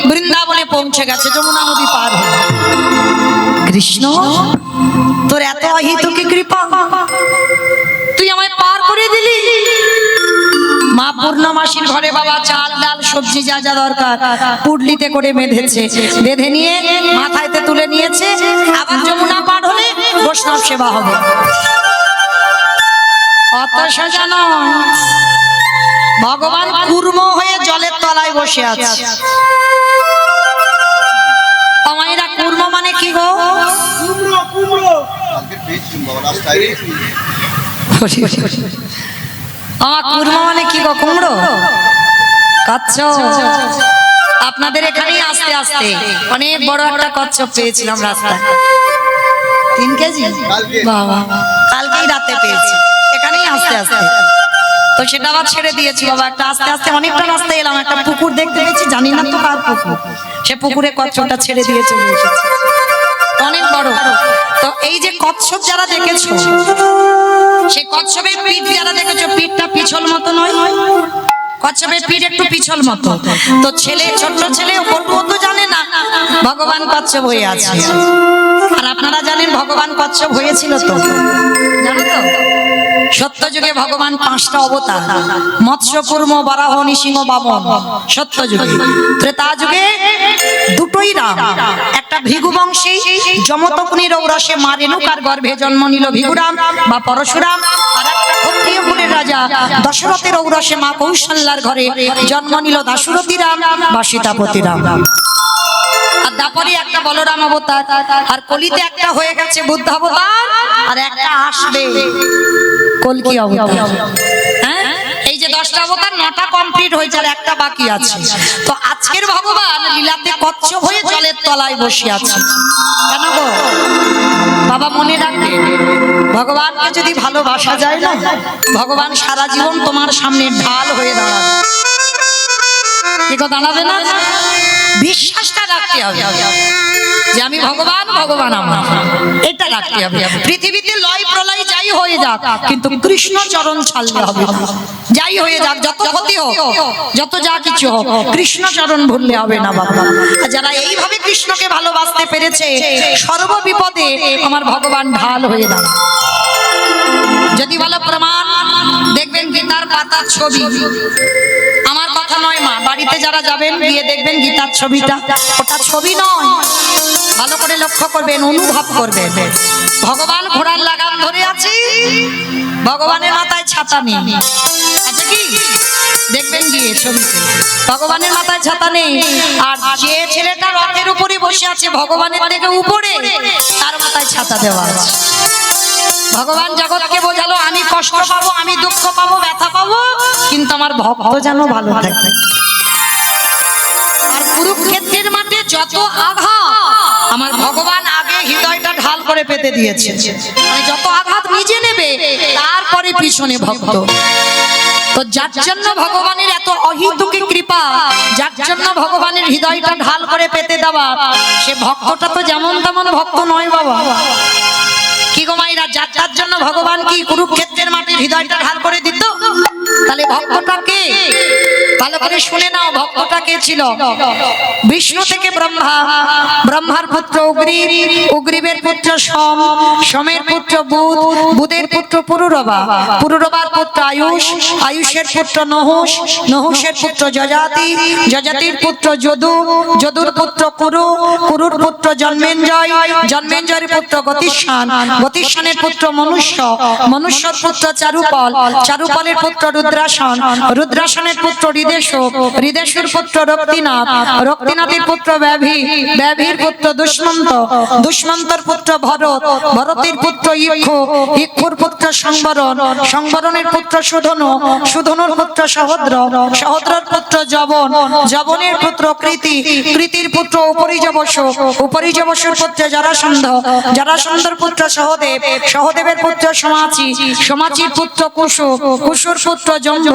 বৃন্দাবনে পৌঁছে গেছে, যমুনা নদী পার হয়ে। কৃষ্ণ তোর এত অহিতুকি কৃপা, তুই আমায় পার করে দিলি। মা পূর্ণমাসীর ঘরে বাবা চাল ডাল সবজি যা যা দরকার পুডলিতে করে বেঁধেছে, বেঁধে নিয়ে মাথায়তে তুলে নিয়েছে। আবার যমুনা পার হলে বৈষ্ণব সেবা হবে। অত সোজা নয়, ভগবান কুর্ম হয়ে জলের তলায় বসে আছে। আমায়রা কুর্ম মানে কি গো? আমার কুর্ম মানে কি গো? কুমড়ো কচ্ছপ। আপনাদের এখানেই আস্তে আস্তে অনেক বড় একটা কচ্ছপ পেয়েছিলাম রাস্তায়, 3 কেজি। বাবা, কালকেই রাতে পেয়েছি, এখানেই আস্তে আস্তে। তো সেটা আবার ছেড়ে দিয়েছি বাবা। একটা আস্তে আস্তে অনেকটা রাস্তা এলাম, একটা পুকুর দেখতে পেয়েছি, জানি না তো কার পুকুর। সে পুকুরে কচ্ছপটা ছেড়ে দিয়ে চলে এসেছে, অনেক বড়। তো এই যে কচ্ছপ যারা দেখেছো, সেই কচ্ছপের পিঠ যারা দেখেছো, পিঠটা পিছল মতো নয়, কচ্ছপের পিঠ একটু পিছল মতো। তো ছেলে, ছোট্ট ছেলে বলবো তো জানে না ভগবান কচ্ছপ হয়ে আছে। আর আপনারা জানেন ভগবান কচ্ছপ হয়েছিল তো, জানো তো? সত্য যুগে ভগবান 5টা অবতার, মৎস্য কুর্ম বরাহ নৃসিংহ বামন সত্য যুগে। ত্রেতা যুগে 2টোই রাম, একটা ভৃগু বংশী যমতকুনির ঔরসে মা রেণুকার গর্ভে জন্ম নিল ভৃগুরাম বা পরশুরাম। আর একটা ক্ষত্রিয় কুলের রাজা দশরথের ঔরসে মা কৌশল্যার ঘরে জন্ম নিল দাশরথী রাম বা সীতাপতি রাম। আর দাপরে একটা বলরাম অবতার, আর কলিতে একটা হয়ে গেছে বুদ্ধ অবতার, আর একটা আসবে কলকি অবতার। হ্যাঁ, এই যে 10টা অবতার, 9টা কমপ্লিট হয়েছে, আর একটা বাকি আছে। তো আজকের ভগবান লীলাতে কচ্ছপ হয়ে জলের তলায় বসে আছে। কেন গো বাবা? মনে রাখবে, ভগবানকে যদি ভালোবাসা যায় না, ভগবান সারা জীবন তোমার সামনে ঢাল হয়ে দাঁড়াবে। কি কথা দাঁড়াবে না? বিশ্বাসটা রাখতে হবে যে আমি ভগবান, ভগবান আমার, এটা রাখতে হবে। পৃথিবীতে লয় প্রলয় যাই হয়ে যাক, কিন্তু কৃষ্ণ চরণ ছাড়লে হবে। যাই হয়ে যাক, যত ক্ষতি হোক, যত যা কিছু হোক, কৃষ্ণ চরণ ভুললে হবে না বাবা। যারা এইভাবে কৃষ্ণকে ভালোবাসতে পেরেছে, সর্ব বিপদে আমার ভগবান ঢাল হয়ে দাঁড়ায়। যদি বলো প্রমাণ, দেখবেন গীতার পাতার ছবি। আমার কথা নয় মা, বাড়িতে যারা যাবেন গিয়ে দেখবেন গীতার ছবিটা, ওটা ছবি নয়, ভালো করে লক্ষ্য করবেন, অনুভব করবেন। ভগবান ঘোড়ার লাগাম ধরে আছে, ভগবানের মাথায় ছাতা নেই, আছে কি? দেখবেন গিয়ে ছবিতে, ভগবানের মাথায় ছাতা নেই। আর যে ছেলেটা রথের উপরে বসে আছে ভগবানের থেকে উপরে, তার মাথায় ছাতা দেওয়া আছে। ভগবান জগৎকে বোঝালো আমি কষ্ট পাবো, আমি দুঃখ পাবো, ব্যথা পাবো, কিন্তু আমার ভক্ত যেন ভালো থাকে। আর কুরুক্ষেত্রের মাঠে যত আঘাত, আমার ভগবান আগে হৃদয়টা ঢাল করে পেতে দিয়েছে। মানে যত আঘাত নিজে নেবে, তারপরে পিছনে ভক্ত। তো যার জন্য ভগবানের এত অহিতুকি কৃপা, যার জন্য ভগবানের হৃদয়টা ঢাল করে পেতে দেওয়া, সে ভক্তটা তো যেমন তেমন ভক্ত নয় বাবা। কি গো মাইরা, যার জন্য ভগবান কি কুরুক্ষেত্রের মাঠে হৃদয়টা ঢাল করে দিত? তাহলে ভক্তটা কে? ভালো করে শুনে নাও, ভক্তটা কে ছিল? বিষ্ণু থেকে ব্রহ্মা, ব্রহ্মার পুত্র উগ্রীব, উগ্রীবের পুত্র সোম, সোমের পুত্র বুধ, বুধের পুত্র পুরুরবা, পুরুরবার পুত্র আয়ুষ, আয়ুষের পুত্র নহুষ, নহুষের পুত্র যজাতি, যজাতির পুত্র যদু, যদুর পুত্র কুরু, কুরুর পুত্র জন্মেঞ্জয়, জন্মেঞ্জয়ের পুত্র গতিষ্ঠান, গতিষ্ঠানের পুত্র মনুষ্য, মনুষ্যর পুত্র চারুপল, চারুপলের পুত্র রুদ্রাসন, রুদ্রাসনের পুত্র হৃদেশু, হৃদেশুর পুত্র রক্তিনাথ, রক্তিনাথের পুত্র ব্যাভি, ব্যাভির পুত্র দুষ্মন্ত, দুষ্মন্তর পুত্র ভরত, ভরতের পুত্র ইক্ষু, ইক্ষুর পুত্র সংবরণ, সংবরণের পুত্র সুধনু, সুধনুর পুত্র সহদ্র, সহদ্রর পুত্র যবন, যবনের পুত্র কৃতি, কৃতির পুত্র উপরিযবস, উপরিযবসের পুত্র জরাসন্ধ, জরাসন্ধর পুত্র সহদ্র, সহদেব, সহদেবের পুত্র সমাচি, সমাচির পুত্র কুশু, কুশুর পুত্র জম্ভ,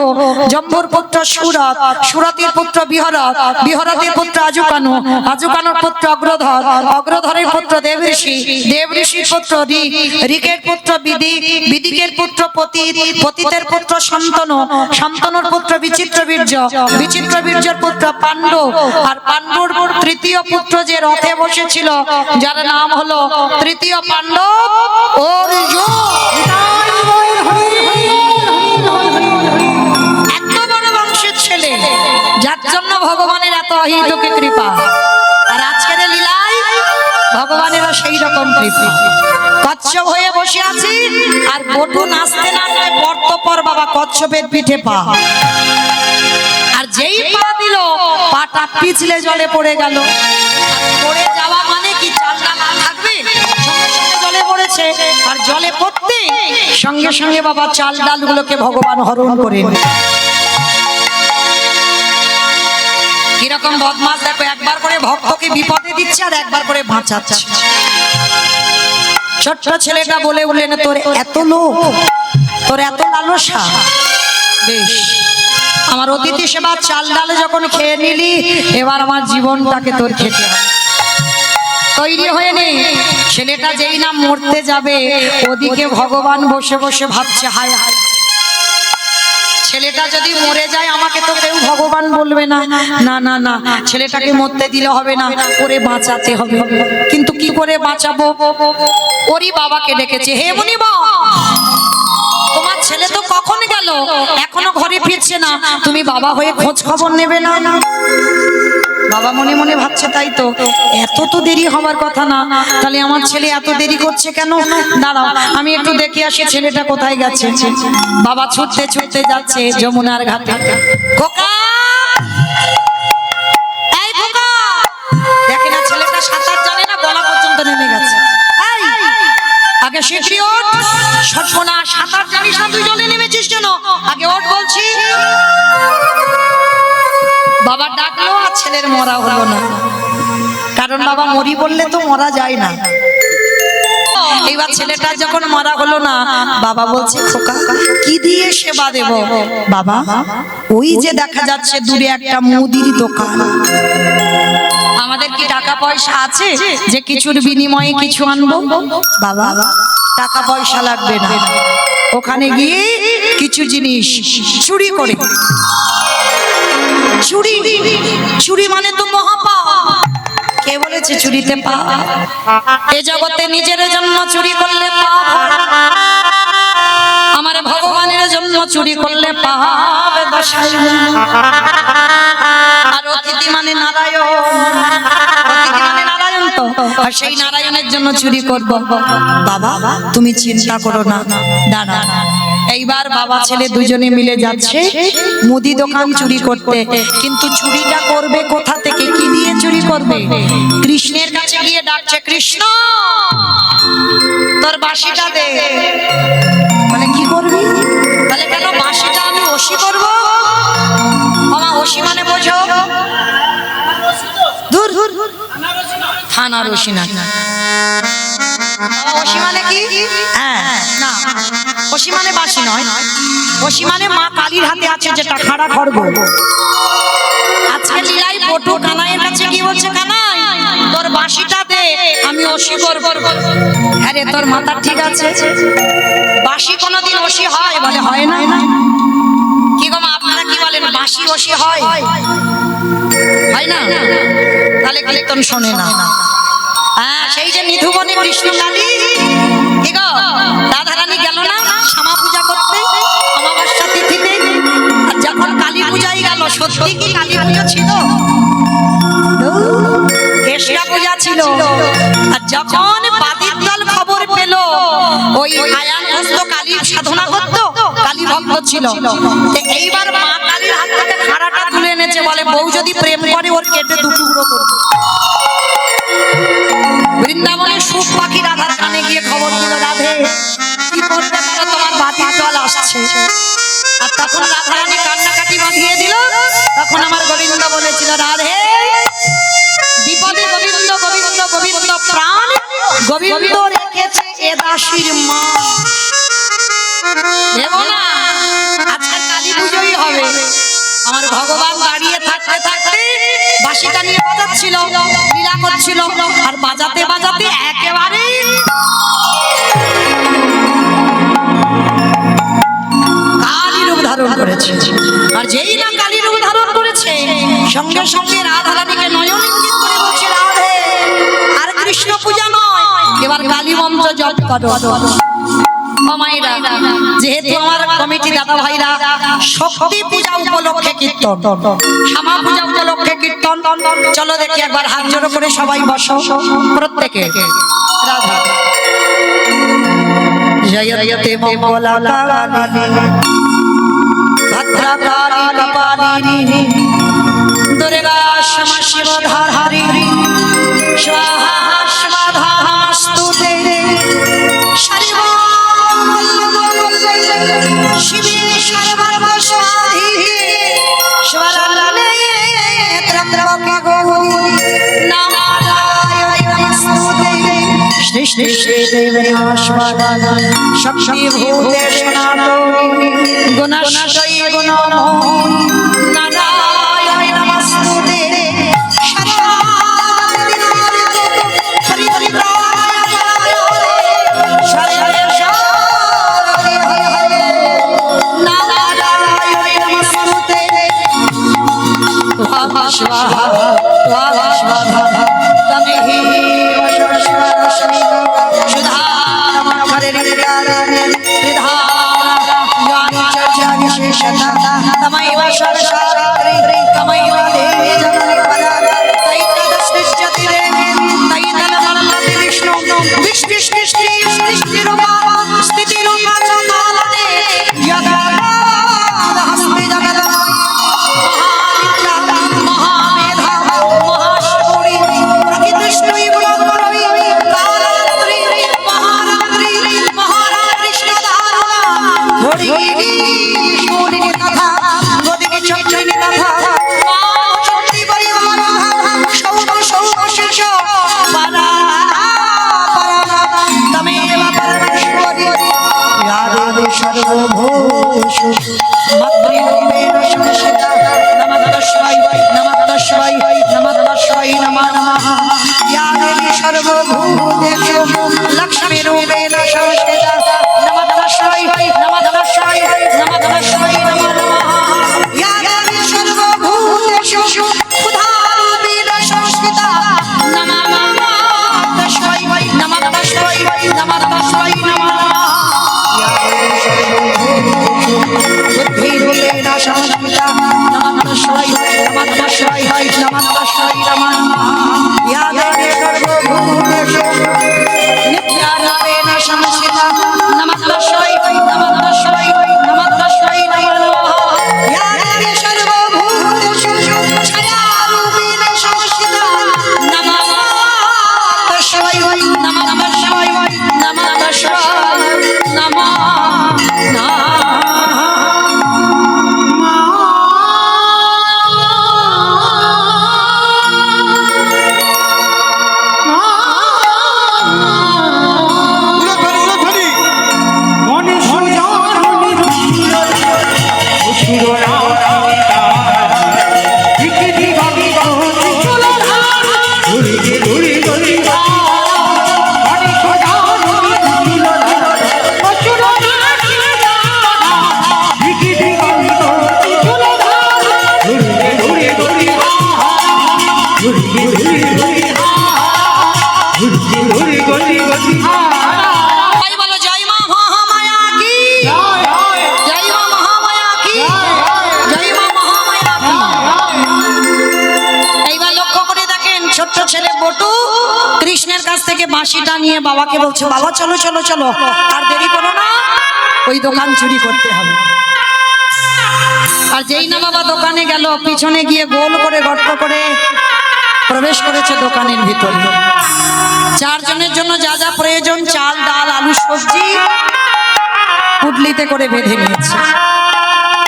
জম্ভুর পুত্র সুরত, সুরতির পুত্র বিহরত, বিহরতের পুত্র আজুকানু, আজুকানুর পুত্র অগ্রধর, অগ্রধরের পুত্র দেবঋষি, দেবঋষির পুত্র ঋক, ঋকের পুত্র বিদিক, বিদিকের পুত্র পতিত, পতিতের পুত্র শান্তনু, শান্তনুর পুত্র বিচিত্রবীর্য, বিচিত্রবীর্যের পুত্র পাণ্ডু, আর পাণ্ডুর তৃতীয় পুত্র যে রথে বসেছিল যার নাম হলো তৃতীয় পাণ্ডব অর্জুন। এত বড় বংশের ছেলে যার জন্য ভগবানের এত অহিতকে কৃপা, আর আজকের লীলায় ভগবানেরও সেই রকম কৃপা। কচ্ছপ হয়ে বসে আছি আর বটু নাচতে নাচতে পর্তপর বাবা কচ্ছপের পিঠে পা, আর যেই পা দিল পাটা পিছলে জলে পড়ে গেল। পড়ে যাওয়া মানে কি চালটা না থাকবে, সঙ্গে সঙ্গে জলে পড়েছে, আর জলে পড়তে সঙ্গে সঙ্গে বাবা চাল ডালগুলোকে ভগবান হরণ করে। কিরকম বদমাস দেখো, একবার করে ভক্তকে বিপদে দিচ্ছে আর একবার করে বাঁচাচ্ছে। ছোট্ট ছেলেটা বলে উঠলেন, তোর এত লোভ, তোর এত লালসা, বেশ আমার অতিথি সেবা চাল ডালে যখন খেয়ে নিলি, এবার আমার জীবনটাকে তোর খেতে হবে। তৈরি হয়ে নেই। ছেলেটা যেই না মরতে যাবে, ওদিকে ভগবান বসে বসে ভাবছে, হায় হায়, ছেলেটা যদি মরে যায় আমাকে তো কেউ ভগবান বলবে না, না না না, ছেলেটাকে মরতে দিলে হবে না, ওরে বাঁচাতে হবে। কিন্তু কি করে বাঁচাবো? ওরই বাবাকে ডেকেছে, হে মুনিবা, তোমার ছেলে তো কখন গেল, এখনো ঘরে ফিরছে না, তুমি বাবা হয়ে খোঁজ খবর নেবে না? বাবা মনে মনে ভাবছে, তাই তো, এত তো দেরি হবার কথা না, তাহলে আমার ছেলে এত দেরি করছে কেন? দাঁড়াও আমি একটু দেখে আসি ছেলেটা কোথায় গেছে। বাবা ছুটতে ছুটতে যাচ্ছে যমুনার ঘাটে। খোকা, এই খোকা, দেখে না ছেলেটা সাঁতার জানে না, গলা পর্যন্ত নেমে গেছে। আগে শিখি ওঠ, সর্বনা, সাঁতার জানিস না তুই, জলে নেমেছিস কেন? আগে ওঠ বলছি। বাবা ডাকলো আর ছেলের মরা হলো না, কারণ বাবা মরি বললে তো মরা যায় না। এইবার ছেলেটা যখন মরা হলো না, বাবা বলছে, খোকা কি দিয়ে সেবা দেব? বাবা ওই যে দেখা যাচ্ছে দূরে একটা মুদির দোকান, আমাদের কি টাকা পয়সা আছে যে কিছুর বিনিময়ে কিছু আনবো? বাবা টাকা পয়সা লাগবে না, ওখানে গিয়ে কিছু জিনিস চুরি করে। চুরি, চুরি মানে তো মহাপাপ। কে বলেছে চুরিতে পাপ? এ জগতে নিজের জন্য চুরি করলে পাপ, আমার ভগবানের জন্য চুরি করলে পাপ দশাই। আর অতিথি মানে নারায়ণ, অতিথি মানে নারায়ণ তো, আর সেই নারায়ণের জন্য চুরি করব। বাবা তুমি চিন্তা করো না, দাঁড়া। এইবার বাবা ছেলে দুজনে মিলে যাচ্ছে মুদি দোকান চুরি করতে, কিন্তু চুরিটা করবে কোথা থেকে, কি দিয়ে চুরি করবে? কৃষ্ণের কাছে গিয়ে ডাকছে, কৃষ্ণ তোর বাঁশিটা দে। বলে কি করবি? বলে কেন বাঁশিটা আমি ওসি করবো? মামা ওসি মানে বোঝো? দূর দূর থানার ওসি না, ওসি মানে কি? হ্যাঁ না, ওসি মানে বাঁশি নয়, ওসি মানে মা কালীর হাতে আছে যেটা খাড়া খড়গ। আজকে লীলাই বটু কানাইয়ের কাছে কি বলছে, কানাই তোর বাঁশিটা দে আমি ওসি করব। আরে তোর মাথা ঠিক আছে? বাঁশি কোনোদিন ওসি হয়? বলে হয় না। কি গো মা আপনারা কি বলেন, বাঁশি ওসি হয়? হয় না? তাহলে কীর্তন শোনে না। হ্যাঁ সেই যে নিধুবনে কৃষ্ণ কালী, কি গো রাধারানী গেল না শ্যামা পূজা করতে অমাবস্যা তিথিতে? আর যখন কালী পূজাই গেল, সত্যি কি কালী পুজো ছিল? কেষ্টা পূজা ছিল। আর যখন বাদির দল খবর পেল ওই আয়ান হস্ত কালীর সাধনা করতো, কালী ভক্ত ছিল, এইবার মা কালীর হাত থেকে খাড়াটা তুলে এনেছে, বলে বউ যদি প্রেম করে ওর কেটে দু টুকরো করবে। বৃন্দাবনের সুখ পাখি রাধার কানে গিয়ে খবর দিল, রাধে কি করতে পারো, তোমার বাতির দল আসছে। আর তখন রাধারানী কান্নাকাটি বাঁধিয়ে দিল। তখন আমার গোবিন্দ বলেছিল, রাধে বিপদে গোবিন্দ গোবিন্দ গোবিন্দ প্রাণ গোবিন্দ রেখেছে এ দান দাসীর মা দেব না। আজকে কালী পুজোই হবে। আমার ভগবান দাঁড়িয়ে থাকতে থাকতে বাঁশিটা নিয়ে বাজাচ্ছিল, লীলা করছিল, আর বাজাতে বাজাতে একেবারে কালী রূপ ধারণ করেছে। আর যেই না কালী রূপ ধারণ করেছে, সঙ্গে সঙ্গে রাধারানীকে নয়ন ইঙ্গিত করে বলছে, রাধে আর কৃষ্ণ পূজা নয়, এবার কালী মন্ত্র জপ করো। মায়েরা, যেহেতু আমার কমিটি দাদা ভাইরা শক্তি পূজা উপলক্ষে কীর্তন, শ্যামা পূজা উপলক্ষে কীর্তন, চলো দেখি একবার হাত জোড়ো করে সবাই বসো প্রত্যেকে। রাধা জয়তে মঙ্গলাকারিণী ভদ্রকালী কপালিনী দুর্গা ক্ষমা শিবধারিণী স্বাহা স্বাধা নমস্তুতে শিবে সর্বস্বাধী স্বরণে ত্রম্বকে গৌরী নারায়ণে নমস্তুতে সৃষ্টি দেবী নমস্কার শক্তি ভূতে সনাতনী গুণশ্রয়ী গুণমোহিনী নারায়ণে নমস্তুতে হরি হরি स्वाहा स्वाहा स्वाहा तमेहि वशस्वरश्मि सुधा नमः विशेषता तमैव सर्वशास्त्री तमैव देवी जगन्पदा तैतदसृज्यति देवी तैतदमलति विष्णु विष्णुष्टिरूपा स्थितिरूपा च कालने जगन्नाथहस्ति जगन्नाथ सर्वभूषु मद्रिरूपेण संस्थिता नमः तस्मै नमः तस्मै नमः तस्मै नमः नमः या देवी सर्वभूतेषु लक्ष्मीरूपेण संस्थिता नमः तस्मै नमः तस्मै नमः तस्मै नमः नमः या देवी सर्वभूतेषु सुधारूपेण संस्थिता नमः तस्मै नमः तस्मै नमः तस्मै नमः बुद्धिरूपेण संस्थिता नमः तस्मै नमः तस्मै नमः तस्मै नमः नमः या देवी सर्वभूतेषु नित्यारूपेण संस्थिता नमः तस्मै नमः तस्मै नमः तस्मै नमः नमः या देवी सर्वभूतेषु छायारूपेण संस्थिता नमः तस्मै नमः तस्मै नमः तस्मै नमः কৃষ্ণের কাছ থেকে বাঁশিটা নিয়ে বাবাকে বলছে, বাবা চলো চলো চলো, আর দেরি করো না, ওই দোকান চুরি করতে হবে। আর যেই না বাবা দোকানে গেল, পিছনে গিয়ে গোল করে গর্ত করে প্রবেশ করেছে দোকানের ভিতরে। চারজনের জন্য যা যা প্রয়োজন, চাল ডাল আলু সবজি পুটলিতে করে বেঁধে নিয়েছে।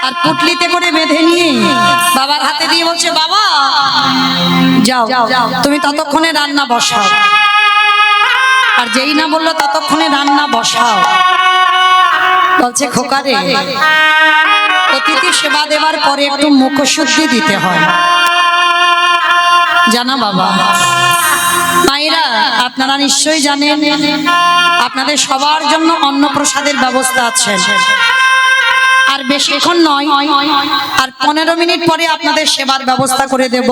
আর পুটলিতে করে বেঁধে নিয়ে বাবার হাতে দিয়ে বলছে, বাবা যাও তুমি ততক্ষণে রান্না বসাও। আর যেই না বললো ততক্ষণে রান্না বসাও। বলছে খোকা রে, অতিথি সেবা দেওয়ার পরে একটু মুখশুদ্ধি দিতে হয় জানা বাবা। মায়েরা আপনারা নিশ্চয়ই জানেন আপনাদের সবার জন্য অন্নপ্রসাদের ব্যবস্থা আছে। আর বেশিক্ষণ নয়, আর 15 মিনিট পরে আপনাদের সেবার ব্যবস্থা করে দেব।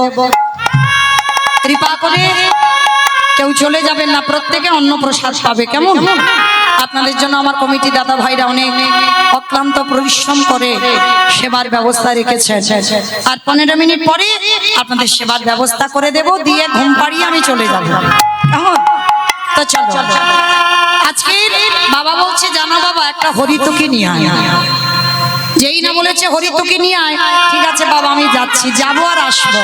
কৃপা করে কেউ চলে যাবেন না, প্রত্যেকে অন্নপ্রসাদ পাবে, কেমন? আপনাদের জন্য আমার কমিটি দাদা ভাইরা অনেক অক্লান্ত পরিশ্রম করে সেবার ব্যবস্থা রেখেছেন। আর 15 মিনিট পরে আপনাদের সেবার ব্যবস্থা করে দেব, দিয়ে ঘুম পাড়িয়ে আমি চলে যাব। কেমন? তো চলো। আজকে বাবা বলছে জানা বাবা একটা হরিতকি নিয়ে আয়। যেই না বলেছে হরিতকি নিয়ে আয়, ঠিক আছে বাবা আমি যাচ্ছি, যাবো আর আসবো।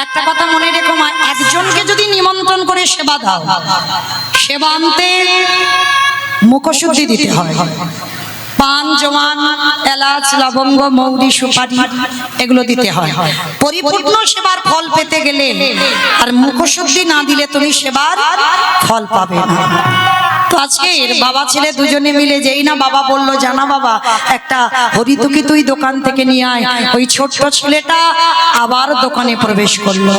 একটা কথা মনে রেখো মা, একজনকে যদি নিমন্ত্রণ করে সেবা দাও, সেবা আনতে মুখশুদ্ধি দিতে হয়। পান, জোয়ান, এলাচ, লবঙ্গ, মৌরি, সুপারি এগুলো দিতে হয়। পরিপূর্ণ সেবার ফল পেতে গেলে আর মুখশুদ্ধি না দিলে তুমি সেবার ফল পাবে না। তো আজকে বাবা ছেলে দুজনে মিলে যেই না বাবা বললো জানা বাবা একটা হরিতকি তুই দোকান থেকে নিয়ে আয়, ওই ছোট্ট ছেলেটা আবার দোকানে প্রবেশ করলো।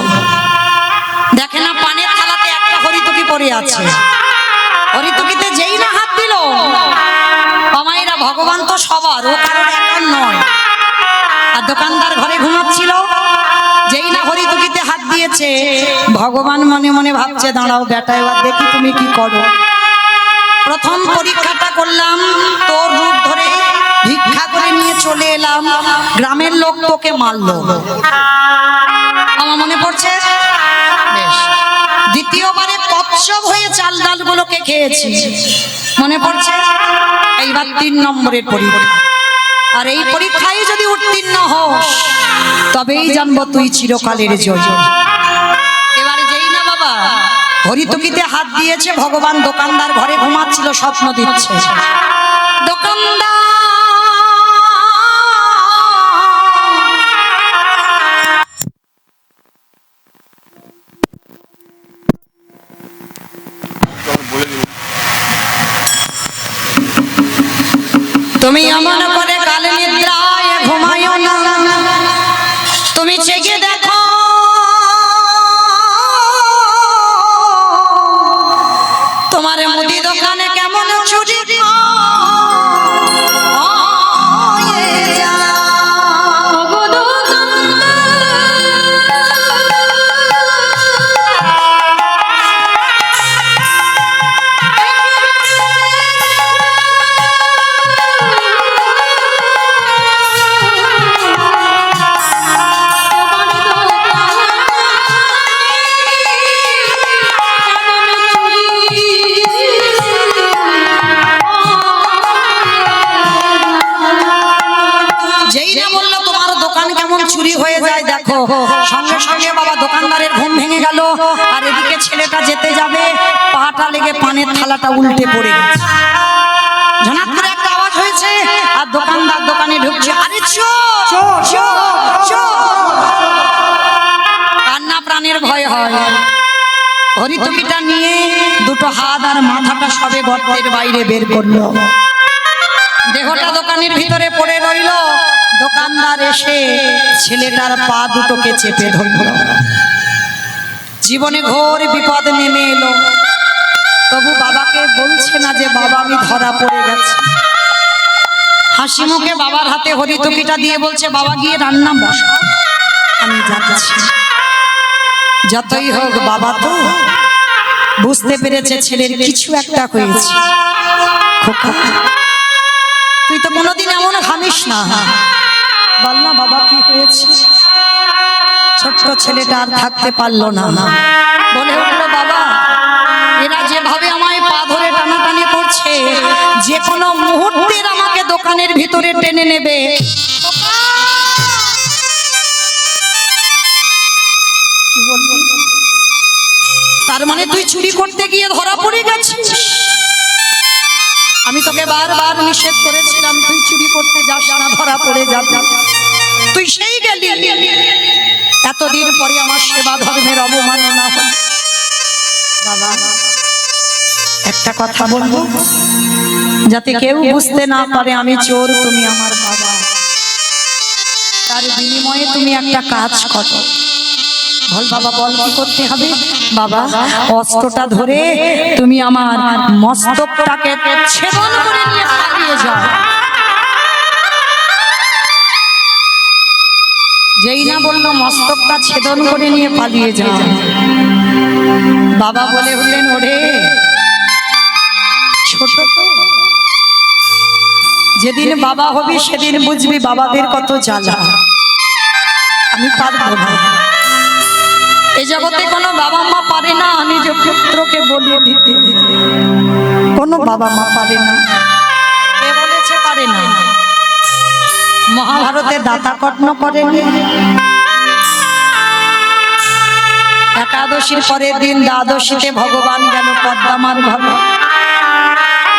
দেখে না পানের থালাতে একটা হরিতকি পড়ে আছে, হরিতকিতে যেই না হাত দিল, মামাইরা ভগবান তো সবার, ও কারোর একার নয়। আর দোকানদার ঘরে ঘুমাচ্ছিল, যেই না হরিতকিতে হাত দিয়েছে, ভগবান মনে মনে ভাবছে দাঁড়াও বেটা, এবার দেখি তুমি কি করো। প্রথম পরীক্ষাটা করলাম, তোর রূপ ধরে ভিক্ষা করে নিয়ে চলে এলাম, গ্রামের লোক তোকে মারলো, আমার মনে পড়ছে। বেশ, দ্বিতীয়বারে কচ্ছপ হয়ে চাল ডালগুলোকে খেয়েছি, মনে পড়ছে। এইবার 3 নম্বরের পরীক্ষা, আর এই পরীক্ষায় যদি উত্তীর্ণ হস তবেই জানবো তুই চিরকালের জয়। এবারে যেই না বাবা হরিতকিতে হাত দিয়েছে, ভগবান দোকানদার ঘরে ঘুমাচ্ছিল, স্বপ্ন দিচ্ছে। দোকানদার তুমি এমন করে কালে নিদ্রায় ঘুমায়ো না, তুমি জেগে দেখো তোমার মুদি দোকানে কেমন চুরি সঙ্গে সঙ্গে বাবা দোকানদারের ঘুম ভেঙে গেল। আর এদিকে ছেলেটা যেতে যাবে, পাটা লেগে পানের থালাটা উল্টে পড়ে গেছে। ঝনাত করে একটা আওয়াজ হয়েছে, আর দোকানদার দোকানে ঢুকছে, আরে চোর চোর চোর। কান্না প্রাণের ভয় হয়। হরিতকিটা নিয়ে দুটো হাত আর মাথাটা সবে গর্তের বাইরে বের করলো, দেহটা দোকানের ভিতরে পড়ে রইল। দোকানদার এসে ছেলেটার পা দুটোকে চেপে ধরল। জীবনে ঘোর বিপদ নেমে এলো, তবু বাবাকে বলছে না যে বাবা আমি ধরা পড়ে গেছি। হাসি মুখে বাবার হাতে হরিতকিটা দিয়ে বলছে বাবা গিয়ে রান্না বসা, আমি যাচ্ছি। যতই হোক বাবা তো বুঝতে পেরেছে ছেলের কিছু একটা হয়েছে। খোকা তুই তো কোনোদিন এমন ঘামিস না, বল না বাবা কি হয়েছে। ছোট্ট ছেলেটা আর থাকতে পারলো না, বলে উঠলো বাবা এরা যেভাবে আমায় পা ধরে টানাটানি করছে, যে কোনো মুহূর্তে আমাকে দোকানের ভিতরে টেনে নেবে। কি বলবো, তার মানে তুই চুরি করতে গিয়ে ধরা পড়ে গেছিস। আমি তোকে বারবার নিষেধ করেছিলাম তুই চুরি করতে যাস না, ধরা পড়ে যাবি, তুই সেই গেলি। এতদিন পরে আমার সেবা ধর্মের অবমাননা হল। বাবা একটা কথা বলবো, যাতে কেউ বুঝতে না পারে আমি চোর, তুমি আমার বাবা। তার বিনিময়ে তুমি একটা কাজ করো। বল বাবা, বল কি করতে হবে? বাবা, অস্ত্রটা ধরে তুমি আমার মস্তকটাকে ছেদন করে নিয়ে পালিয়ে যাও। যেই না বললো মস্তকটা ছেদন করে নিয়ে পালিয়ে যাও, বাবা বলে উঠলেন, ওরে ছোট তো, যেদিন বাবা হবি সেদিন বুঝবি বাবাদের কত জ্বালা। আমি পারবো না। এই জগতে কোনো বাবা মা পারে না নিজ পুত্রকে বলিয়ে দিতে। কোনো বাবা মা পারে না। কে বলেছে পারে না? মহাভারতে দাতা কর্ণ করেনি? একাদশীর পরের দিন দ্বাদশীতে ভগবান গেল পদ্মামার ঘরে।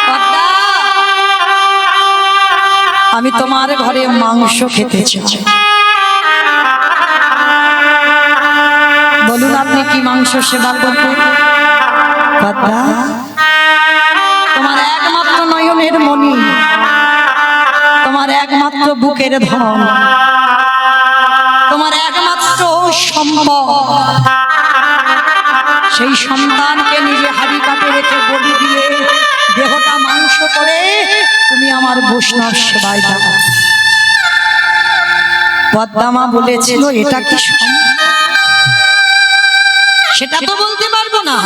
পদ্মা, আমি তোমার ঘরে মাংস খেতে চাই। বলুন আপনি কি মাংস সেবা করবেন? পদ্মা, তোমার একমাত্র নয়নের মণি, তোমার একমাত্র বুকের ধন, তোমার একমাত্র সম্ভব, সেই সন্তানকে নিজে হাড়ি কাটে রেখে বলি দিয়ে দেহটা মাংস করে তুমি আমার বৈষ্ণব সেবায় দাও। পদ্মা বলেছিল এটা কি সম্ভব? সেটা তো বলতে পারবো না।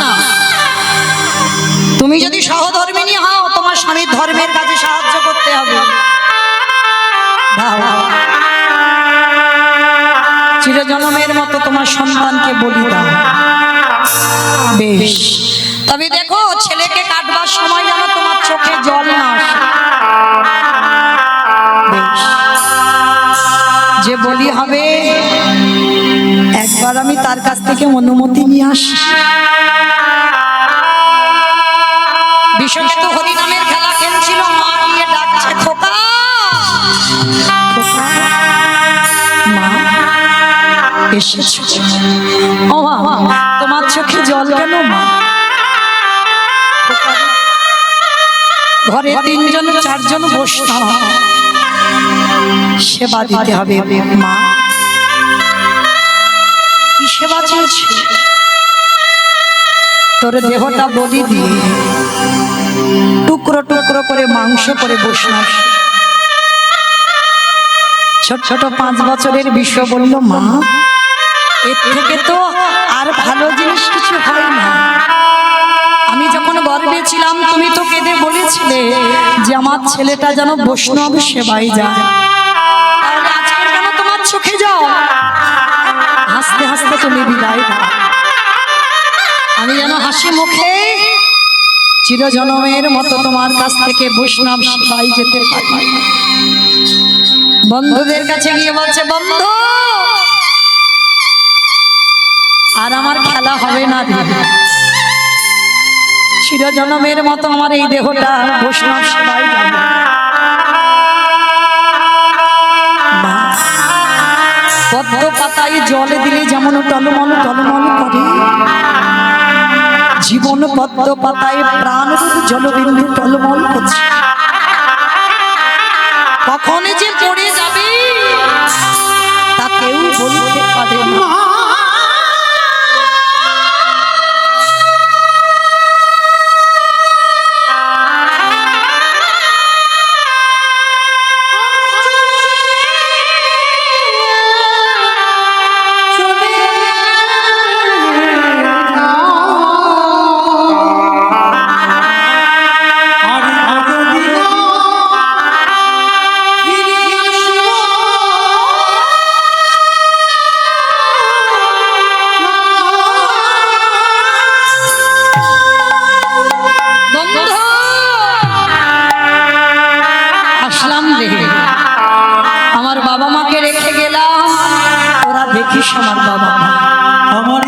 তুমি যদি সহধর্মিনী হও, তোমার স্বামীর ধর্মের কাজে সাহায্য করতে হবে। চিরজন্মের মতো তোমার সন্তানকে বলি দাও। বেশ, তবে দেখো ছেলেকে কাটবার সময় যেন তোমার চোখে জল না আসে। বেশ, যে বলি হবে একবার আমি তার কাছ থেকে অনুমতি নিয়ে আসি। বিশ্বজিৎ হরিনামের খেলা খেলছিল, মা গিয়ে ডাকছে, খোকা মা এসেছো? ও মা, তোমার চোখে জল কেন মা? ঘরে 3 জন 4 জন বৈষ্ণব, সেবা দিতে হবে। মা কি সেবা চেয়েছে? তোর দেহটা বলি দিয়ে টুকরো টুকরো করে মাংস করে বৈষ্ণব। ছোট ছোট 5 বছরের বিশ্ব বলল, মা এর থেকে তো আর ভালো জিনিস কিছু হয় না। আমি যখন গর্ভে ছিলাম তুমি তো কেঁদে বলেছিলে যে আমার ছেলেটা যেন বৈষ্ণব সেবায় যায়। তাহলে আজকের কেন তোমার চোখে যাও? হাসতে হাসতে তুমি বিদায় দাও। আমি যেন হাসি মুখে চিরজন্মের মতো তোমার কাছ থেকে বৈষ্ণব সেবায় যেতে পারি। বন্ধুদের কাছে গিয়ে বলছে, বন্ধু আর আমার খেলা হবে না, চিরজন্মের মতো আমার এই দেহটা বৈষ্ণব সেবায় যাবে। পদ্ম পাতায় জলে দিলে যেমন টলমল টলমল করে, জীবন পদ্ম পাতায় প্রাণ জলবিন্দু টলমল করছে। কখন যে পড়ে যাবে তা কেউ বলতে পারে না। আমার বাবা মাকে রেখে গেলাম, ওরা দেখিস আমার বাবা মা। আমার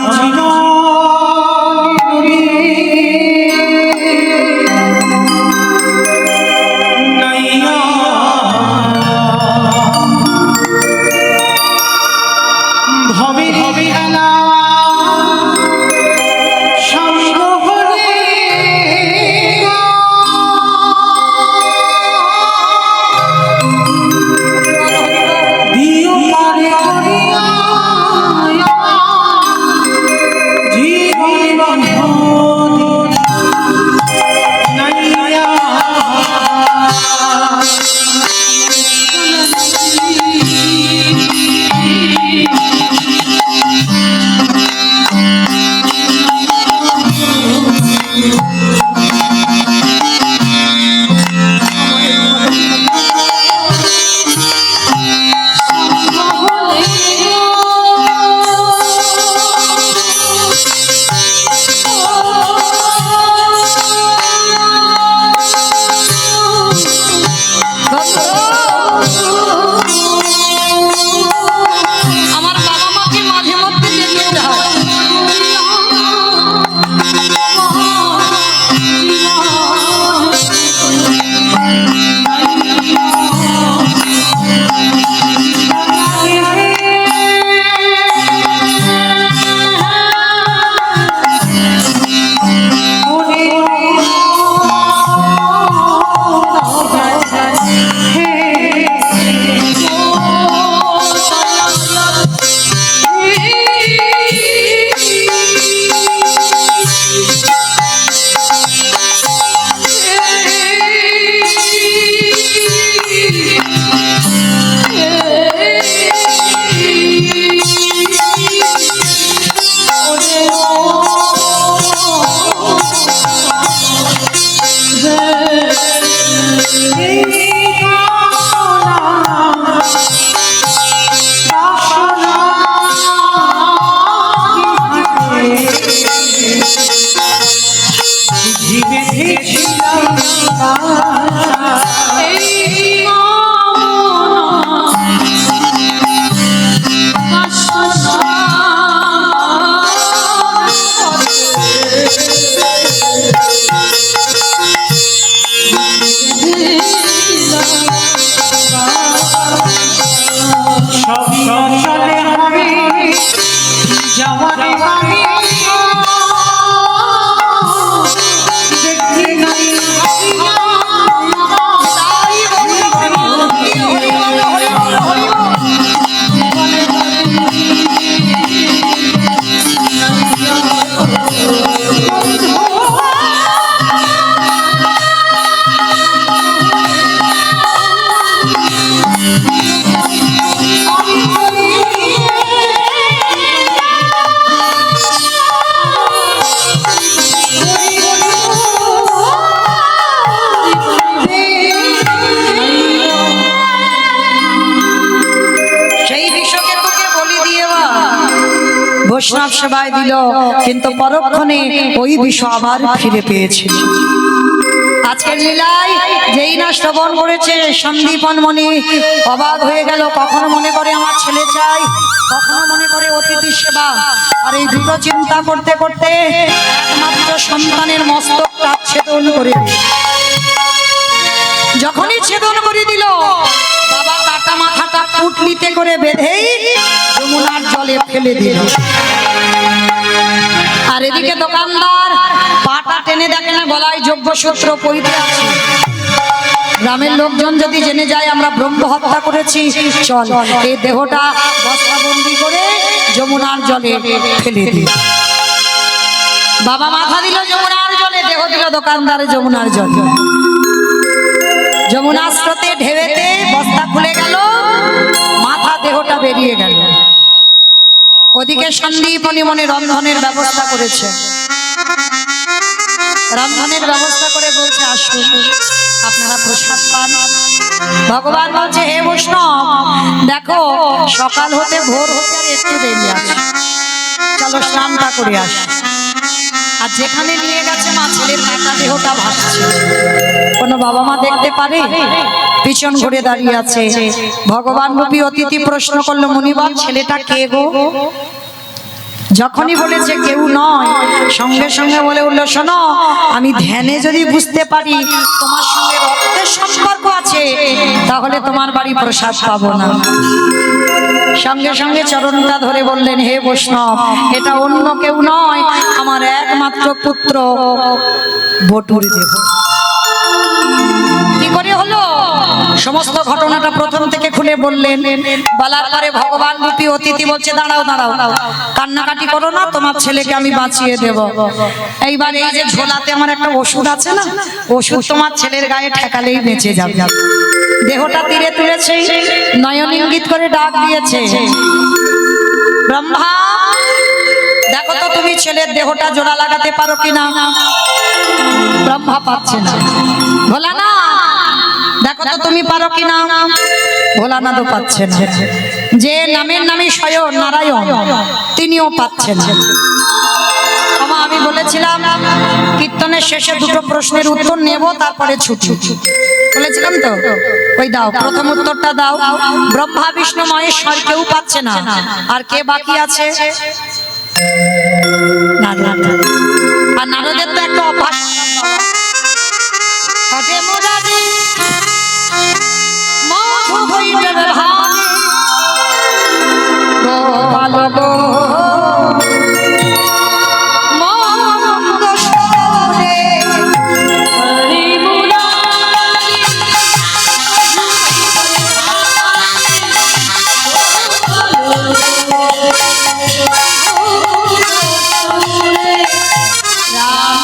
বৈষ্ণব সেবায় দিল, কিন্তু পরক্ষণে ওই বিষ আবার ফিরে পেয়েছিল। আজকের লীলায় যেই না শ্রবণ করেছে সন্দীপন মনি অবাক হয়ে গেল। কখনো মনে করে আমার ছেলে চাই, কখনো মনে করে অতিথি সেবা। আর এই দুটো চিন্তা করতে করতে একমাত্র সন্তানের মস্তকটা ছেদন করে দিল। যখনই ছেদন করে দিল, বাবা কাটা মাথাটা পুটলিতে করে বেঁধেই যমুনার জলে ফেলে দিল। আর এদিকে দোকানদার পাটা টেনে দেখে না গলায় যজ্ঞসূত্র পরিতে আছে। গ্রামের লোকজন যদি জেনে যায় আমরা ব্রহ্ম হত্যা করেছি, চল এই দেহটা বস্তাবন্দি করে যমুনার জলে ফেলে দিল। বাবা মাথা দিল যমুনার জলে, দেহ দিল দোকানদারে যমুনার জলে। যমুনা স্রোতে ঢেউতে বস্তা খুলে গেল, মাথা দেহটা বেরিয়ে গেল। ওদিকে সন্দীপনি মনে রন্ধনের ব্যবস্থা করেছে। রন্ধনের ব্যবস্থা করে বলছে আসুন আপনারা প্রসাদ পান। ভগবান বলছে হে বৈষ্ণব দেখো সকাল হতে ভোর হতে আর একটু দেরি আছে, চলো স্নানটা করে আসি। আর যেখানে নিয়ে গেছে মা ছেলের কাটা দেহটা ভাসছে, কোনো বাবা মা দেখতে পারে? পিছন ঘুরে দাঁড়িয়ে আছে। ভগবান রূপী অতিথি প্রশ্ন করলো মুনিবার ছেলেটা কে গো? যখনই বলেছে কেউ নয়, সঙ্গে সঙ্গে বলে উঠলো শোনো আমি ধ্যানে যদি বুঝতে পারি তোমার সঙ্গে রক্তের সম্পর্ক আছে, তাহলে তোমার বাড়ি প্রসাদ পাবো না। সঙ্গে সঙ্গে চরণটা ধরে বললেন হে বৈষ্ণব এটা অন্য কেউ নয়, আমার একমাত্র পুত্র বটুর দেহ। কি করে হলো সমস্ত ঘটনাটা প্রথম থেকে খুলে বললেন। বলার পরে ভগবান রূপী অতিথি বলছে দাঁড়াও দাঁড়াও, কান্নাকাটি করো না, তোমার ছেলেকে আমি বাঁচিয়ে দেব। এইবার এই যে ঝোলাতে আমার একটা ওষুধ আছে না, ওষুধ তোমার ছেলের গায়ে ঠেকালেই বেঁচে যাবে। দেহটা তীরে তুলেছে, নয়ন ইঙ্গিত করে ডাক দিয়েছে ব্রহ্মা দেখো তো তুমি ছেলের দেহটা জোড়া লাগাতে পারো কিনা। ব্রহ্মা পাচ্ছে না। ভোলানা দেখো তো তুমি পারো কিনা। ভোলানাথ পাচ্ছে না। যে নামের নামে স্বয়ং নারায়ণ তিনিও পাচ্ছেন না। আমি বলেছিলাম কীর্তনের শেষে দুটো প্রশ্নের উত্তর নেব, তারপরে ছুটি বলেছিলাম তো, ওই দাও প্রথম উত্তরটা দাও। ব্রহ্মা বিষ্ণু মহেশ্বর কেউ পাচ্ছে না, আর কে বাকি আছে? নারদ। আর নারদের তো একটা অভ্যাস, রাম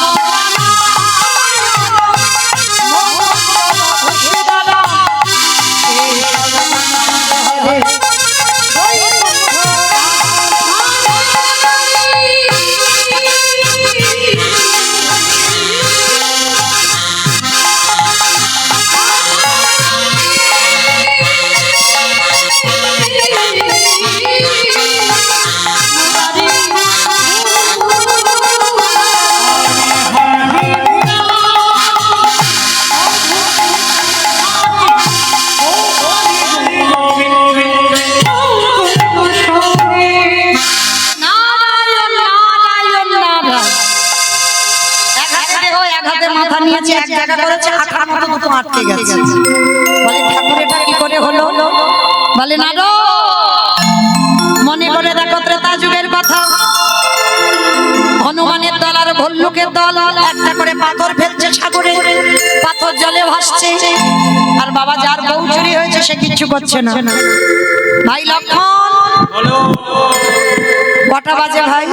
এক হাতে মাথা নিয়েছে, এক জায়গা করেছে, আঠার মতো দুটো আটকে গেছে। বলে ঠাকুর এটা কি করে হলো? বলে না গো, মনে করে দেখো ত্রেতা যুগের কথা, হনুমানের দল আর ভল্লুকের দল একটা করে পাথর ফেলছে সাগরে, পাথর জলে ভাসছে, আর বাবা যার বউ চুরি হয়েছে সে কিচ্ছু করছে না। ভাই লক্ষণ, কটা বাজে ভাই?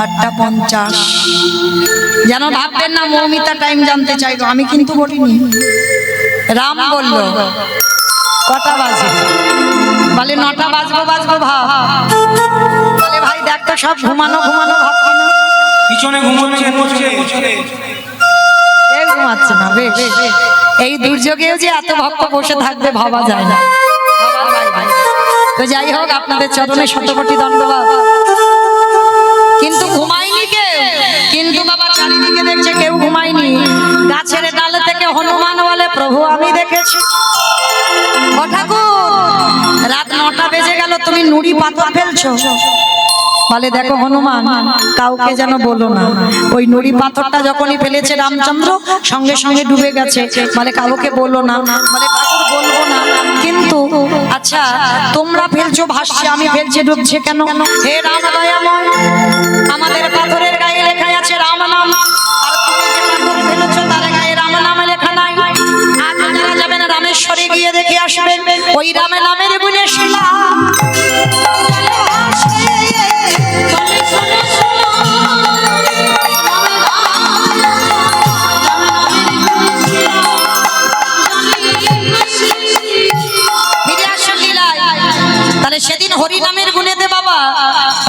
8:50। যেন ভাববেন না মৌমিতা টাইম জানতে চাইলো, আমি কিন্তু বলিনি, রাম বলল। কটা বাজে? বলে 9টা বাজবো ভাব। বলে ভাই দেখ তো সব ঘুমানো ভাবছি না, পিছনে ঘুমোচ্ছে এই ঘুমাচ্ছে না। বেশ, এই দুর্যোগেও যে এত ভক্ত বসে থাকবে ভাবা যায় না। তো যাই হোক, আপনাদের চরণে শতকোটি দণ্ডবাদ। কিন্তু ঘুমায়নি কেউ, কিন্তু বাবা চারিদিকে দেখছে কেউ ঘুমায়নি। গাছের ডালে থেকে হনুমান বলে, প্রভু আমি দেখেছি ও ঠাকুর, রাত 9টা বেজে গেল, তুমি নুড়ি পাথর ফেলছো। বলে দেখো হনুমান, কাউকে যেন বলো না। ওই নুড়ি পাথরটা যখনই ফেলেছে রামচন্দ্র, সঙ্গে সঙ্গে ডুবে গেছে। বলে কাউকে বলো না। বলে ঠাকুর বলবো না, কিন্তু আচ্ছা তোমরা ফেলছো ভাসছে, আমি ফেলছি ডুবছে কেন? হে রাম দয়াময়, আমাদের পাথরের গায়ে লেখা আছে রাম নাম, আর তুমি যে পাথর ফেলেছো তার গায়ে রাম নাম লেখা নাই। আজ যারা যাবেন রামেশ্বরে গিয়ে দেখে আসবেন, ওই রামে নামের গুণে শিলা সেদিন হরি নামের গুণেতে বাবা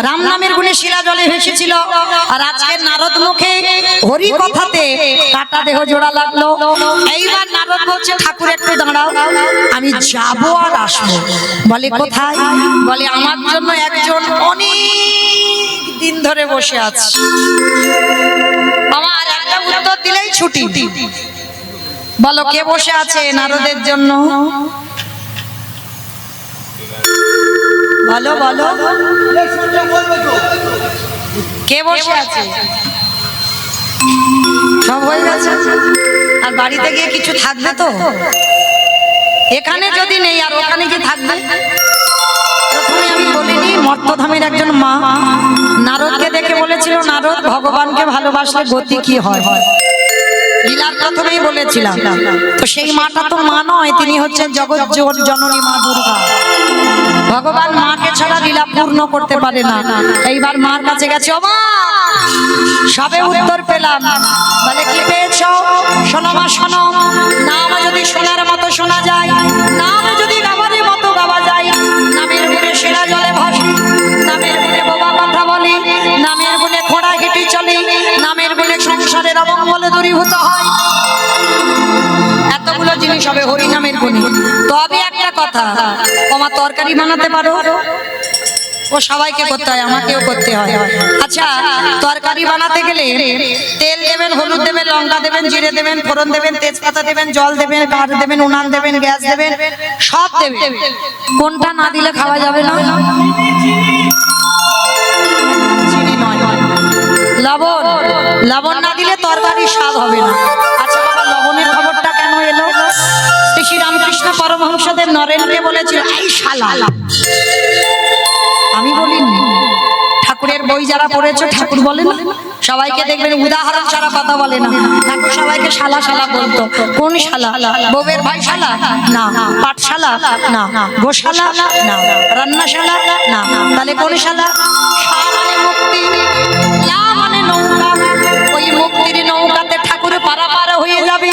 রাম নামের গুণে শিলা জলে ভেসেছিল। আর আজকে নারদ মুখে হরি কথাতে কাটা দেহ জোড়া লাগলো। এইবার নারদ বলছে ঠাকুর একটু দাঁড়াও, আমি যাবো আর আসবো। বলে কোথায়? বলে আমার জন্য একজন অনেক দিন ধরে বসে আছে। বাবা আর একটা উত্তর দিলেই ছুটি। বলো কে বসে আছে নারদের জন্য? বলো বলো, কে বসে আছে? সব হয়ে গেছে। আর বাড়িতে গিয়ে কিছু থাকবে তো? এখানে যদি নেই আর ওখানে কি থাকবে? প্রথমে আমি বলিনি, মর্তধামের একজন মা নারদকে দেখে বলেছিল, নারদ ভগবানকে ভালোবাসলে গতি কি হয়? লীলার প্রথমেই বলেছিলাম। তো সেই মাটা তো মা নয়, তিনি হচ্ছেন জগৎ জননী মা দুর্গা। ভগবান মাকে ছাড়া লীলা পূর্ণ করতে পারে না। এইবার মার কাছে গেছে, ও মা সবে উত্তর পেলাম। বলে কি পেয়েছো? শোনো মা শোনো, নাম যদি সোনার মতো শোনা যায়, নাম যদি গাবারের মতো গাওয়া যায়, নামের গুণে সেরা জলে ভাসি, নামের গুণে বোবা কথা বলি, নামের গুণে খোঁড়া হেঁটে চলি, নামের গুণে সংসারের অমঙ্গল দূরীভূত হয়। এতগুলো জিনিস হবে হরি নামের গুণে। তবে একটা কথা, তোমার তরকারি বানাতে পারো? ও সবাইকে করতে হয়, আমাকেও করতে হয়। আচ্ছা তরকারি বানাতে গেলে তেল দেবেন, হলুদ দেবেন, লঙ্কা দেবেন, জিরে দেবেন, ফোড়ন দেবেন, তেজপাতা দেবেন, জল দেবেন, কাঠ দেবেন, উনান দেবেন, গ্যাস দেবেন, সব দেবেন। কোনটা না দিলে খাওয়া যাবে না? চিনি নয়, লবণ। লবণ না দিলে তরকারি স্বাদ হবে না। আচ্ছা বাবা লবণের খবরটা কেন এলো? শ্রী রামকৃষ্ণ পরমহংসদেব নরেনকে বলেছিল, এই শালা। আমি বলিনি, ঠাকুরের বই যারা পড়েছো ঠাকুর বলে না, সবাইকে দেখবেন উদাহরণ ছাড়া কথা বলে না। ঠাকুর সবাইকে শালা শালা বলতো। কোন শালা? বউয়ের ভাই শালা না, পাঠশালা না, গোশালা না, রান্নাশালা না, তাহলে কোন শালা? মানে মুক্তি, লা মানে নৌকা। ওই মুক্তির নৌকাতে ঠাকুর পারাপার হয়ে যাবে।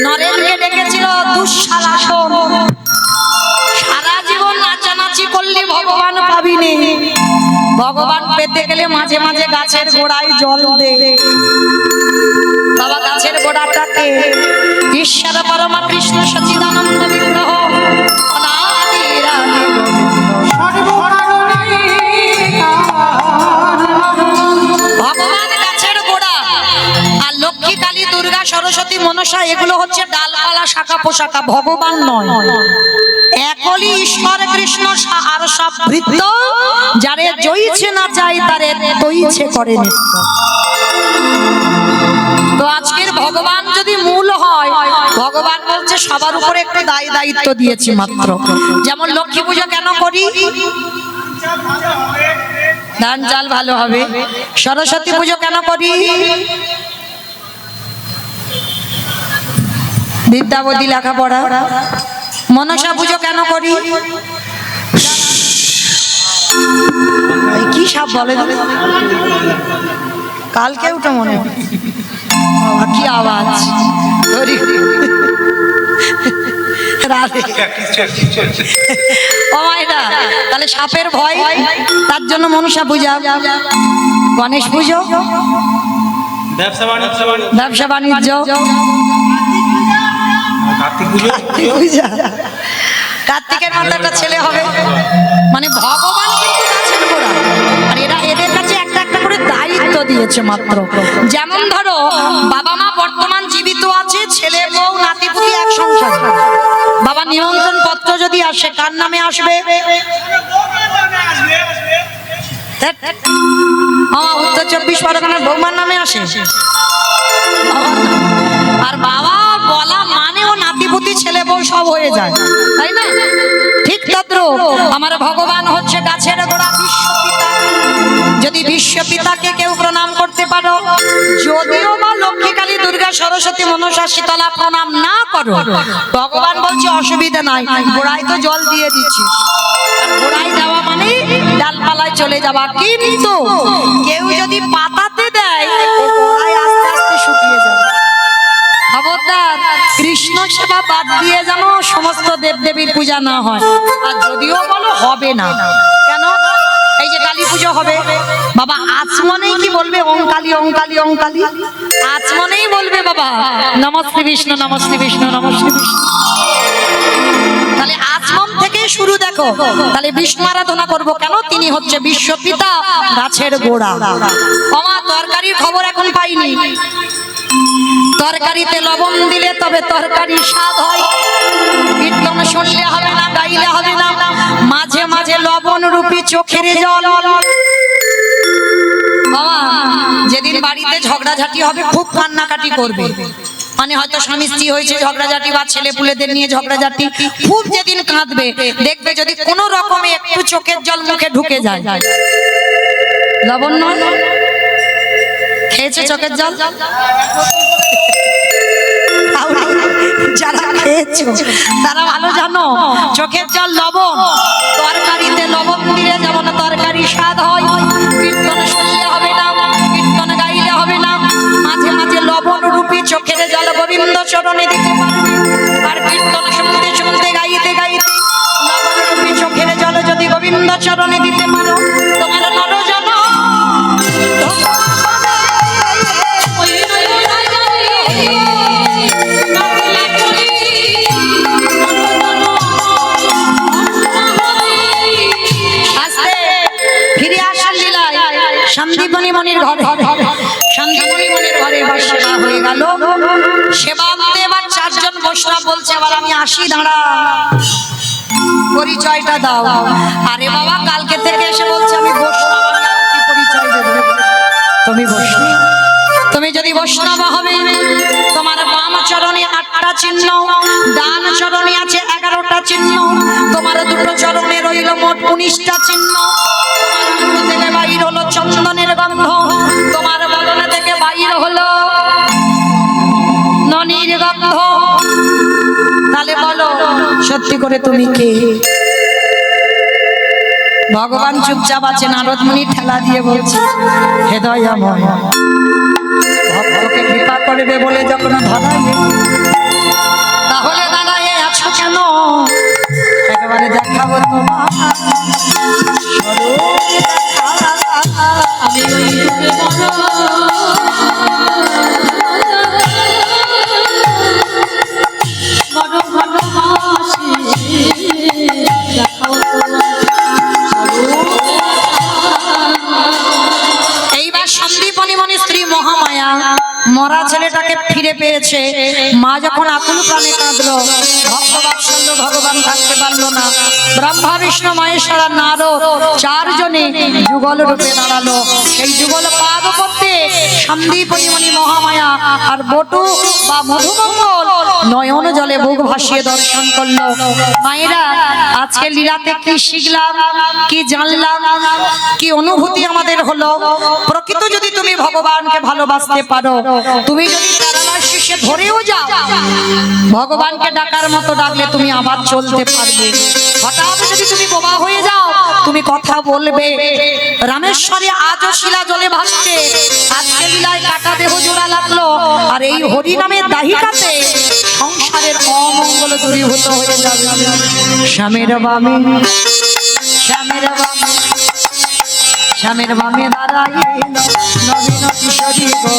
নরেনকে ডেকেছিল দুঃশালা শোন, সারা জীবন নাচানাচি করলে ভগবান পাবি নে। ভগবান পেতে গেলে মাঝে মাঝে গাছের গোড়ায় জল দে। বাবা গাছের গোড়াটাকে ঈশ্বর পরমা কৃষ্ণ সচিদানন্দ বিগ্রহ অনাদির আদি ভগবান গাছের গোড়া। আর লক্ষ্মী কালী দুর্গা সরস্বতী সরস্বতী মনসা এগুলো হচ্ছে ডালপালা শাখা পোশাকা, ভগবান নয়। একলি ঈশ্বর কৃষ্ণ আর সব ভৃত্য, যারে জয়ছে না চাই তারে তৈছে করে নিত্য। তো আজকের ভগবান যদি মূল হয়, ভগবান বলছে সবার উপরে একটু দায়িত্ব দিয়েছি মাত্র। যেমন লক্ষ্মী পুজো কেন করি? ধান চাল ভালো হবে। সরস্বতী পুজো কেন করি? বিদ্যাবতী লেখাপড়া। মনসা পুজো কেন করি? কি সব বলে কালকে উঠে মনে হয়। কি আওয়াজ ও মায়েরা, তাহলে সাপের ভয়, তার জন্য মনসা পূজা। গণেশ পুজো, ব্যবসা বাণিজ্য। কার্তিকের মধ্যে একটা ছেলে হবে, মানে ভগবান কিন্তু গাছের গোড়া, আর এরা এদের কাছে একটা একটা করে দায়িত্ব দিয়েছে মাত্র। যেমন ধরো বাবা মা বর্তমান জীবিত আছে, ছেলে বউ নাতিপুতি এক সংসার। বাবা নিমন্ত্রণ পত্র যদি আসে কার নামে আসবে? উত্তর 24 পরগনার বৌমার নামে আসে। আর বাবা বলা মানে ও নাতিপুতি ছেলে বউ সব হয়ে যায়, তাই না? ঠিক তদ্রূপ আমার ভগবান হচ্ছে গাছের গোড়া, বিশ্বপিতা। যদি বিশ্বপিতাকে কেউ প্রণাম করতে পারো, যদিও বা লক্ষ্মী কালী দুর্গা সরস্বতী মনসা শীতলা প্রণাম না করো, ভগবান বলছে অসুবিধা নাই, গোড়ায় তো জল দিয়ে দিচ্ছি। গোড়ায় যাওয়া মানে ডালপালায় চলে যাওয়া। কিন্তু কেউ যদি পাতাতে দেয়, গোড়ায় আস্তে আস্তে শুকিয়ে যাবে। খবরদার, কৃষ্ণ সেবা বাদ দিয়ে যেন সমস্ত দেবদেবীর পূজা না হয়। আর যদিও বলো হবে না, কেন? এই যে কালী পুজো হবে, বাবা আচমনেই কি বলবে? ওঙ্কালী ওঙ্কালী ওঙ্কালী। আচমনেই বলবে বাবা নমস্তে বিষ্ণু নমস্তে বিষ্ণু নমস্তে বিষ্ণু। তাহলে আচমন থেকে শুরু। দেখো, তাহলে বিষ্ণু আরাধনা করবো কেন? তিনি হচ্ছে বিশ্বপিতা, গাছের গোড়া। আমার তরকারির খবর এখন পাইনি। তরকারিতে লবণ দিলে তবে তরকারি স্বাদ হয়। কীর্তন শুনলে হবে না, গাইলে হবে না, মাঝে মাঝে লবণ রূপী চোখের জল। বাবা যেদিন বাড়িতে ঝগড়াঝাটি হবে, খুব কান্নাকাটি করবে, মানে হয়তো স্বামী স্ত্রী হয়েছে ঝগড়াঝাটি, বা ছেলে পুলেদের নিয়ে ঝগড়াঝাটি, খুব যেদিন কাঁদবে, দেখবে যদি কোনো রকমে একটু চোখের জল মুখে ঢুকে যায়, লবণ নয়, খেয়েছে চোখের জল? যারা খেয়েছো তারা ভালো জানো, চোখের জল লবণ। তরকারিতে লবণ দিলে যেমন তরকারি স্বাদ হয়, কীর্তন শুনলে হবে না, কীর্তন গাইলে হবে না, মাঝে মাঝে লবণ রূপী চোখের জল গোবিন্দ চরণে দিতে পারবে। আর কীর্তন শুনতে শুনতে গাইতে গাইতে লবণ রূপী চোখের জল যদি গোবিন্দ চরণে দিতে পারো, তোমার নরজন সন্দীপনী মনির ঘরে, সন্দীপনী মনির ঘরে এবার সেবা হয়ে গেল। সেবা হতে এবার 4 জন বৈষ্ণব বলছে, এবার আমি আসি, দাঁড়া, পরিচয়টা দাও। আরে বাবা কালকে থেকে এসে বলছে আমি বৈষ্ণব, কি পরিচয় দেবে? তুমি বৈষ্ণব। তুমি যদি বৈষ্ণব হবে, তোমার বাম চরণে 8টা চিহ্ন, ডান চরণে আছে 11টা চিহ্ন, তোমার দুটো চরণে রইল মোট 19টা চিহ্ন। তোমার থেকে বাইর হলো চন্দনের গন্ধ, তোমার বদন থেকে বাইর হলো ননির গন্ধ। তাহলে বলো সত্যি করে তুমি কে? ভগবান চুপচাপ আছে, নারদ মুনি ঠেলা দিয়ে বলছে, হে দয়াময়, ভক্তকে কৃপা করবে বলে যখন ধরায়, তাহলে দাঁড়ায় আছো কেন? একেবারে দেখাবো তোমার মরা ছেলেটাকে ফিরে পেয়েছে। মা যখন আকুল প্রাণে কাঁদলো, ভক্তবাৎসল্য ভগবান থাকতে পারলো না। ব্রহ্মা বিষ্ণু মহেশ্বর আর নারদ চারজনে যুগল রূপে দাঁড়ালো। সেই যুগল পাদ করতে সন্দীপনিমণি মহামায়া আর বটু বা মধুমঙ্গল নয়ন জলে বুক ভাসিয়ে দর্শন করলো। মায়েরা, আজকে লীলাতে কি শিখলাম, কি জানলাম, কি অনুভূতি আমাদের হলো? প্রকৃত যদি তুমি ভগবানকে ভালোবাসতে পারো, তুমি যদি প্যারালাইসিস শেষে ধরেও যাও, ভগবানকে ডাকার মতো ডাকলে তুমি আবার চলতে পারবে। হঠাৎ যদি তুমি বোবা হয়ে যাও, তুমি কথা বলবে। রামেশ্বরে আজও শিলা জলে ভাসছে, আজকে লীলায় কাটা দেহ জোড়া লাগলো, আর এই হরি নামের দাহিকাতে সংসারের অমঙ্গল দূরীভূত হয়ে যাবে। স্বামীর বামে, স্বামীর বামে, স্বামীর বামে দাঁড়াইল নবীন কিশোরী গো।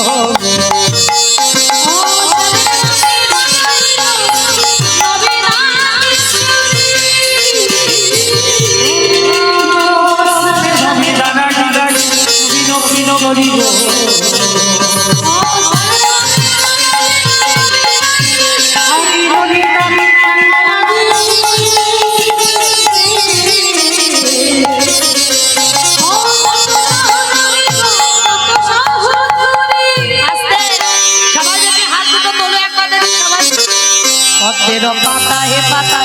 পাতা হে পাতা,